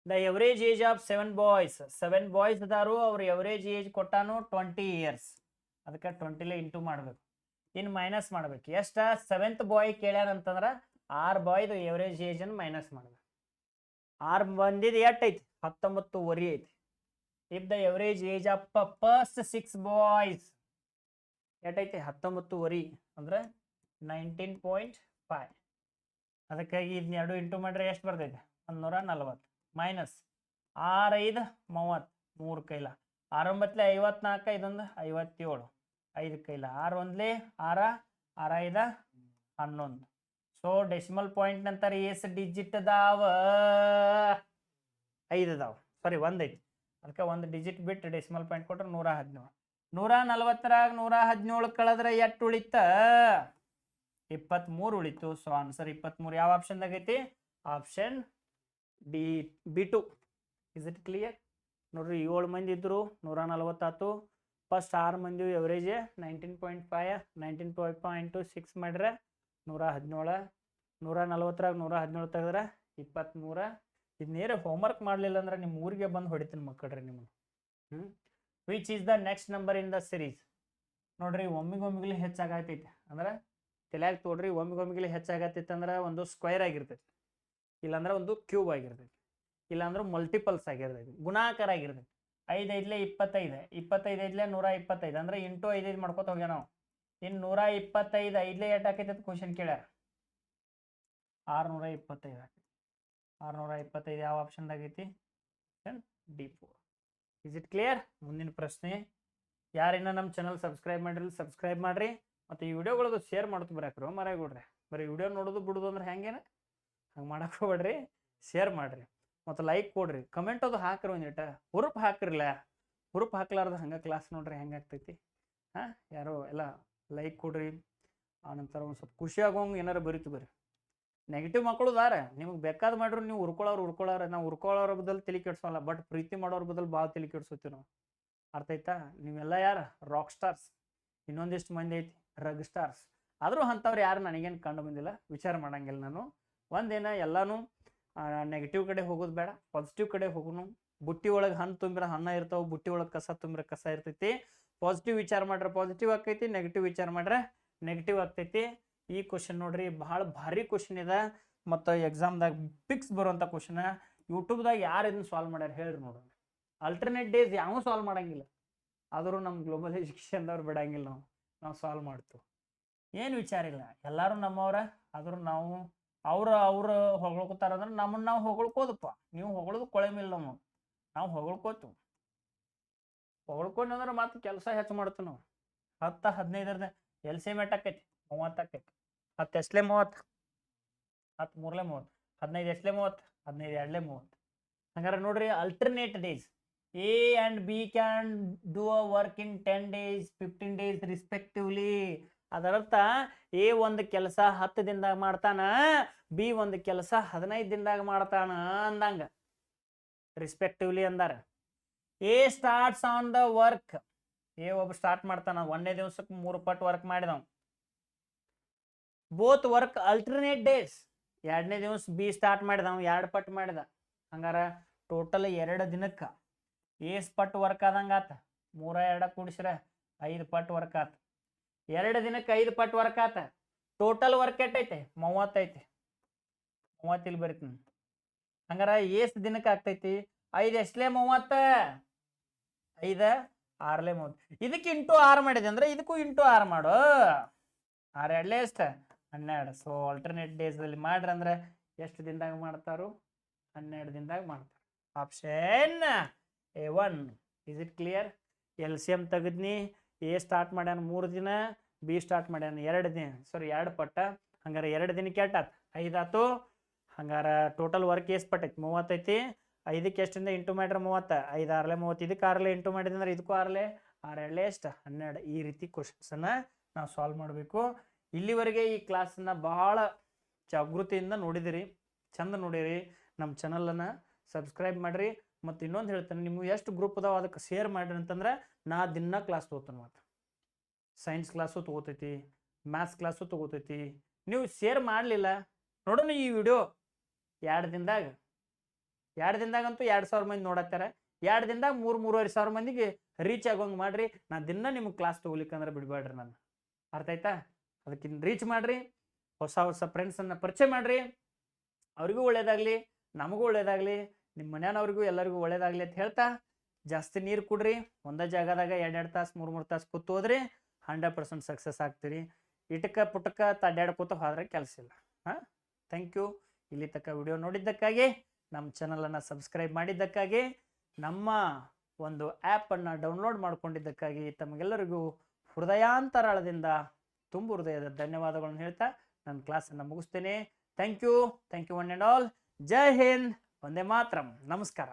The average age of 7 boys. 7 boys ಅದಾರು. ಅವ್ರ ಎವರೇಜ್ ಏಜ್ ಕೊಟ್ಟಾನು 20 ಇಯರ್ಸ್. ಅದಕ್ಕೆ 20 ಇಂಟು ಮಾಡ್ಬೇಕು. ಇನ್ನು ಮೈನಸ್ ಮಾಡ್ಬೇಕು. ಎಷ್ಟ? 7th ಬಾಯ್ ಕೇಳ್ಯಾನಂತಂದ್ರೆ 6 ಬಾಯ್ದು ಎವರೇಜ್ ಏಜ್ ಅನ್ನು ಮೈನಸ್ ಮಾಡ್ಬೇಕು. 6 ಬಂದಿದ್ದು ಎಟ್ಟೈತಿ? 19 ಐತಿ. If the average age of first 6 boys ಎಟ್ಟೈತಿ? 19 ಅಂದ್ರೆ 19.5. ಅದಕ್ಕಾಗಿ ಇದನ್ನ 2 ಇಂಟು ಮಾಡ್ರೆ ಎಷ್ಟು ಬರ್ತೈತೆ? 140 ಮೈನಸ್ 6 5 30 3 ಕೈಲ 6 9 54 ಇದೊಂದು 57 5 ಕೈಲ 6 1 6 6 5 11. ಸೊ ಡೆಸಿಮಲ್ ಪಾಯಿಂಟ್ ನಂತರ ಎಷ್ಟು ಡಿಜಿಟ್ ಅದಾವ? 5 ಅದಾವ. ಸಾರಿ 1 ಐತಿ. ಅದಕ್ಕೆ 1 ಡಿಜಿಟ್ ಬಿಟ್ಟು ಡೆಸಿಮಲ್ ಪಾಯಿಂಟ್ ಕೊಟ್ರೆ 117. 140ರಾಗ 117 ಕಳೆದ್ರೆ ಎಷ್ಟು ಉಳಿತ? 23 ಉಳಿತು. ಸೊ ಆನ್ಸರ್ 23 ಯಾವ ಆಪ್ಷನ್ದಾಗ ಐತಿ? Option B2. Is it clear? ನೋಡ್ರಿ, 7 ಮಂದಿ ಇದ್ರು, 140 ಆತು. ಫಸ್ಟ್ 6 ಮಂದಿ ಎವರೇಜ್ 19.5 19.2 6 ಮಾಡ್ರೆ 117. 140ರಾಗ 117 ತೆಗೆದ್ರೆ 23 ಇದು ನೇರ ಹೋಮ್ವರ್ಕ್ ಮಾಡಲಿಲ್ಲ ಅಂದ್ರೆ ನಿಮ್ಮ ಊರಿಗೆ ಬಂದು ಹೊಡಿತೀನಿ ಮಕ್ಕಳ್ರಿ ನಿಮ್ಮನ್ನು. Which is the next number in the series? ನೋಡ್ರಿ ಒಮ್ಮಿಗೊಮ್ಮಿಗ್ಲಿ ಹೆಚ್ಚಾಗತೈತಿ ಅಂದ್ರೆ ತಲೆಯಾಗ ತೋಡ್ರಿ, ಒಮ್ಮಿಗೊಮ್ಮಿಗ್ಲಿ ಹೆಚ್ಚಾಗತೈತಿ ಅಂದ್ರೆ ಒಂದು ಸ್ಕ್ವೇರ್ ಆಗಿರ್ತೈತಿ, ಇಲ್ಲಾಂದ್ರೆ ಒಂದು ಕ್ಯೂಬ್ ಆಗಿರ್ತೈತಿ, ಇಲ್ಲಾಂದ್ರೆ ಮಲ್ಟಿಪಲ್ಸ್ ಆಗಿರ್ತೈತಿ, ಗುಣಾಕಾರ ಆಗಿರ್ತೈತಿ. 5 5 25, 25 5 125 ಅಂದ್ರೆ ಇಂಟು 5 5 ಮಾಡ್ಕೊತ ಹೋಗ್ಯ ನಾವು. ಇನ್ನು 125 5 ಎಟ್ ಹಾಕೈತಿ ಕ್ವಶನ್ ಕೇಳ್ಯಾರ, 625 ಹಾಕೈತಿ. 625 ಯಾವ ಆಪ್ಷನ್ದಾಗ ಐತಿ? D4. Is it clear? ಮುಂದಿನ ಪ್ರಶ್ನೆ. ಯಾರಿನ್ನ ನಮ್ಮ ಚಾನಲ್ ಸಬ್ಸ್ಕ್ರೈಬ್ ಮಾಡಿರಲಿ ಸಬ್ಸ್ಕ್ರೈಬ್ ಮಾಡ್ರಿ, ಮತ್ತು ಈ ವಿಡಿಯೋಗಳದು ಶೇರ್ ಮಾಡ್ತು ಬರಾಕ್ರು ಮರಾಗೊಡ್ರಿ. ಬರೀ ವಿಡಿಯೋ ನೋಡೋದು ಬಿಡೋದು ಅಂದ್ರೆ ಹೆಂಗೇನ ಹಂಗೆ ಮಾಡಕ್ಕೆ ಹೋಗ್ಬೇಡ್ರಿ, ಶೇರ್ ಮಾಡ್ರಿ ಮತ್ತು ಲೈಕ್ ಕೊಡ್ರಿ, ಕಮೆಂಟ್ ಅದು ಹಾಕ್ರಿ, ಒಂದಿಟ ಹುರುಪ್ ಹಾಕ್ರಿಲ್ಲ. ಹುರುಪ್ ಹಾಕ್ಲಾರ್ದು ಹಂಗೆ ಕ್ಲಾಸ್ ನೋಡ್ರಿ ಹೆಂಗೆ ಆಗ್ತೈತಿ. ಯಾರೋ ಎಲ್ಲ ಲೈಕ್ ಕೊಡ್ರಿ, ಆನಂತರ ಒಂದು ಸ್ವಲ್ಪ ಖುಷಿ ಆಗೋಂಗೆ ಏನಾರು ಬರೀತು ಬರ್ರಿ. ನೆಗೆಟಿವ್ ಮಕ್ಕಳು ದಾರ ನಿಮಗೆ ಬೇಕಾದ ಮಾಡ್ರಿ, ನೀವು ಉರ್ಕೊಳ್ಳೋರು ನಾವು ಉರ್ಕೊಳ್ಳೋರ ಬದಲು ತಲೆ ಕೆಡ್ಸೋಲ್ಲ, ಬಟ್ ಪ್ರೀತಿ ಮಾಡೋರ ಬದಲು ಭಾಳ ತಲೆ ಕೆಡ್ಸೋತೀವಿ ನಾವು. ಅರ್ಥ ಆಯ್ತಾ? ನೀವೆಲ್ಲ ಯಾರು ರಾಕ್ ಸ್ಟಾರ್ಸ್, ಇನ್ನೊಂದಿಷ್ಟು ಮಂದಿ ಐತಿ ರಗ್ ಸ್ಟಾರ್ಸ್. ಆದರೂ ಅಂಥವ್ರು ಯಾರು ನನಗೇನು ಕಂಡು ಬಂದಿಲ್ಲ, ವಿಚಾರ ಮಾಡಂಗಿಲ್ಲ ನಾನು. ಒಂದೇನ ಎಲ್ಲಾನು ನೆಗೆಟಿವ್ ಕಡೆ ಹೋಗೋದು ಬೇಡ, ಪಾಸಿಟಿವ್ ಕಡೆ ಹೋಗೋನು. ಬುಟ್ಟಿ ಒಳಗೆ ಹಣ್ಣು ತುಂಬಿರ ಹಣ್ಣ ಇರ್ತಾವೆ, ಬುಟ್ಟಿ ಒಳಗೆ ಕಸ ತುಂಬಿರ ಕಸ ಇರ್ತೈತಿ. ಪಾಸಿಟಿವ್ ವಿಚಾರ ಮಾಡ್ರೆ ಪಾಸಿಟಿವ್ ಆಗ್ತೈತಿ, ನೆಗೆಟಿವ್ ವಿಚಾರ ಮಾಡ್ರೆ ನೆಗೆಟಿವ್ ಆಗ್ತೈತಿ. ಈ ಕ್ವಶನ್ ನೋಡ್ರಿ ಭಾಳ ಭಾರಿ ಕ್ವಶನ್ ಇದೆ, ಮತ್ತು ಎಕ್ಸಾಮ್ದಾಗ ಫಿಕ್ಸ್ ಬರುವಂಥ ಕ್ವಶನ್. ಯೂಟ್ಯೂಬ್ದಾಗ ಯಾರು ಇದನ್ನು ಸಾಲ್ವ್ ಮಾಡ್ಯಾರ ಹೇಳ್ರಿ ನೋಡೋಣ. ಅಲ್ಟರ್ನೇಟ್ ಡೇಸ್ ಯಾವ ಸಾಲ್ವ್ ಮಾಡಂಗಿಲ್ಲ, ಆದರೂ ನಮ್ಮ ಗ್ಲೋಬಲ್ ಎಜುಕೇಷನ್ದವ್ರು ಬಿಡಂಗಿಲ್ಲ, ನಾವು ಸಾಲ್ವ್ ಮಾಡ್ತೀವಿ. ಏನು ವಿಚಾರ ಇಲ್ಲ, ಎಲ್ಲರೂ ನಮ್ಮವ್ರ. ಆದರೂ ನಾವು ಅವ್ರು ಹೊಗಳ್ಕೊತಾರಂದ್ರೆ ನಮ್ಮನ್ನು ನಾವು ಹೊಗಳ್ಕೋದಪ್ಪ. ನೀವು ಹೊಗಳೋದು ಕೊಳೆಮಿಲ್ಲ, ನಾವು ಹೊಗಳ್ಕೋತೀವಿ. ಹೊಗಳ್ಕೊಂಡ್ರೆ ಮತ್ತೆ ಕೆಲಸ ಹೆಚ್ಚು ಮಾಡ್ತೀವಿ ನಾವು. 10 15 ಎಲ್ ಸಿ ಮೆಟ್ ಆಕೈತಿ 30 ಆಕೈತಿ. 10 ಎಸ್ಲೆ 30, 10 3 30, 15 ಎಸ್ಲೆ 30, 15 2 30. ಹಂಗಾರೆ ನೋಡ್ರಿ, alternate days A and B can do a work in 10 days, 15 days respectively. ಅದರರ್ಥ A ಒಂದು ಕೆಲಸ 10 ದಿನದಾಗ ಮಾಡ್ತಾನ, B ಒಂದು ಕೆಲಸ 15 ದಿನದಾಗ ಮಾಡ್ತಾನ ಅಂದಂಗ. ರಿಸ್ಪೆಕ್ಟಿವ್ಲಿ ಅಂದಾರ. A starts on the work. A ಒಬ್ಬ ಸ್ಟಾರ್ಟ್ ಮಾಡ್ತಾನ, 1ನೇ ದಿವಸಕ್ಕೆ 3 ಪಟ್ಟು ವರ್ಕ್ ಮಾಡಿದವ. Both work alternate days. 2ನೇ ದಿವಸ B ಸ್ಟಾರ್ಟ್ ಮಾಡಿದವ, 2 ಪಟ್ಟು ಮಾಡಿದ. ಹಂಗಾರ ಟೋಟಲ್ 2 ದಿನಕ್ಕೆ ಏಸ್ ಪಟ್ಟು ವರ್ಕ್ ಆದಂಗ ಆತ. 3 2 ಕೂಡಿಸ್ರೆ 5 ಪಟ್ಟು ವರ್ಕ್ ಆತ. 2 ದಿನಕ್ಕೆ 5 ಪಟ್ಟು ವರ್ಕ್ ಆತ. Total work ಎಟ್ಟೈತೆ? 30 ಐತಿ. 30 ಇಲ್ಲಿ ಬರಿತೀನಿ. ಹಂಗಾರ ಏಸ್ ದಿನಕ್ಕೆ ಆಗ್ತೈತಿ? 5 ಎಸ್ಲೆ 30, 5 6ಲೆ 30. ಇದಕ್ಕೆ ಇಂಟು 6 ಮಾಡಿದೆ ಅಂದ್ರೆ ಇದಕ್ಕೂ ಇಂಟು 6 ಮಾಡು. 6 2 ಎಷ್ಟು? 12. ಸೊ ಆಲ್ಟರ್ನೇಟ್ ಡೇಸ್ ಅಲ್ಲಿ ಮಾಡ್ರಿ ಅಂದ್ರೆ ಎಷ್ಟು ದಿನದಾಗ ಮಾಡ್ತಾರು? 12 ದಿನದಾಗ ಮಾಡ್ತಾರೆ. Option A1. Is it clear? LCM ತೆಗೆದ್ನಿ. A start ಮಾಡ್ಯಾನ 3 ದಿನ, B ಸ್ಟಾರ್ಟ್ ಮಾಡ್ಯಾನ 2 ದಿನ, ಸಾರಿ 2 ಪಟ್ಟ. ಹಂಗಾರೆ 2 ದಿನಕ್ಕೆ ಎಷ್ಟಾತು? 5 ಆತು. ಹಂಗಾರ ಟೋಟಲ್ ವರ್ಕ್ ಎಷ್ಟು ಪಟ್ಟೈತಿ? 30 ಐತಿ. 5ಕ್ಕೆ ಎಷ್ಟಿಂದ ಇಂಟು ಮಾಡ್ರೆ 30, 5 6ಲೆ 30, ಇದಕ್ಕೆ 6ಲೆ ಇಂಟು ಮಾಡಿದ್ರೆ ಇದಕ್ಕೂ 6ಲೆ, 6 2 ಎಷ್ಟು? 12. ಈ ರೀತಿ ಕ್ವಶನ್ಸನ್ನು ನಾವು ಸಾಲ್ವ್ ಮಾಡಬೇಕು. ಇಲ್ಲಿವರೆಗೆ ಈ ಕ್ಲಾಸನ್ನು ಬಹಳ ಜಾಗೃತಿಯಿಂದ ನೋಡಿದಿರಿ, ಚಂದ ನೋಡಿರಿ. ನಮ್ಮ ಚಾನಲನ್ನು ಸಬ್ಸ್ಕ್ರೈಬ್ ಮಾಡಿರಿ. ಮತ್ತು ಇನ್ನೊಂದು ಹೇಳ್ತೇನೆ, ನಿಮ್ಗೆ ಎಷ್ಟು ಗ್ರೂಪ್ ಅದಾವ ಅದಕ್ಕೆ ಶೇರ್ ಮಾಡಿರಿ ಅಂತಂದ್ರೆ ನಾ ದಿನ ಕ್ಲಾಸ್ ತೊಗೋತೇನೆ. ಮತ್ತು ಸೈನ್ಸ್ ಕ್ಲಾಸು ತೊಗೋತೈತಿ, ಮ್ಯಾಥ್ಸ್ ಕ್ಲಾಸು ತೊಗೋತೈತಿ. ನೀವು ಶೇರ್ ಮಾಡಲಿಲ್ಲ ನೋಡೋಣ ಈ ವಿಡಿಯೋ 2 ದಿನದಾಗಂತೂ 2000 ಮಂದಿ ನೋಡತ್ತಾರೆ. 2 ದಿನದಾಗ 3-3.5 ಮಂದಿಗೆ ರೀಚ್ ಆಗೋಂಗೆ ಮಾಡ್ರಿ. ನಾ ದಿನ ನಿಮ್ಗೆ ಕ್ಲಾಸ್ ತೊಗೊಲಿಕ್ಕಂದ್ರೆ ಬಿಡಬೇಡ್ರಿ ನಾನು. ಅರ್ಥ ಆಯ್ತಾ? ಅದಕ್ಕಿಂತ ರೀಚ್ ಮಾಡಿರಿ, ಹೊಸ ಫ್ರೆಂಡ್ಸನ್ನು ಪರಿಚಯ ಮಾಡಿರಿ. ಅವ್ರಿಗೂ ಒಳ್ಳೇದಾಗಲಿ, ನಮಗೂ ಒಳ್ಳೇದಾಗಲಿ, ನಿಮ್ಮ ಮನೆಯವ್ರಿಗೂ ಎಲ್ಲರಿಗೂ ಒಳ್ಳೇದಾಗಲಿ ಅಂತ ಹೇಳ್ತಾ, ಜಾಸ್ತಿ ನೀರು ಕುಡ್ರಿ. ಒಂದೇ ಜಾಗದಾಗ 2-2 ತಾಸು 3-3 ತಾಸು ಕೂತು ಹೋದ್ರಿ 100% ಸಕ್ಸಸ್ ಆಗ್ತೀರಿ. ಇಟಕ ಪುಟಕ ಅಡ್ಡಾಡ್ಕೋತ ಹೋದ್ರೆ ಕೆಲಸ ಇಲ್ಲ. Thank you. ಇಲ್ಲಿ ತನಕ ವಿಡಿಯೋ ನೋಡಿದ್ದಕ್ಕಾಗಿ, ನಮ್ಮ ಚಾನಲನ್ನು ಸಬ್ಸ್ಕ್ರೈಬ್ ಮಾಡಿದ್ದಕ್ಕಾಗಿ, ನಮ್ಮ ಒಂದು ಆ್ಯಪನ್ನು ಡೌನ್ಲೋಡ್ ಮಾಡ್ಕೊಂಡಿದ್ದಕ್ಕಾಗಿ ತಮಗೆಲ್ಲರಿಗೂ ಹೃದಯಾಂತರಾಳದಿಂದ ತುಂಬ ಹೃದಯದ ಧನ್ಯವಾದಗಳನ್ನು ಹೇಳ್ತಾ ನನ್ನ ಕ್ಲಾಸನ್ನು ಮುಗಿಸ್ತೇನೆ. Thank you one and all. ಜೈ ಹಿಂದ್, ವಂದೇ ಮಾತರಂ. ನಮಸ್ಕಾರ.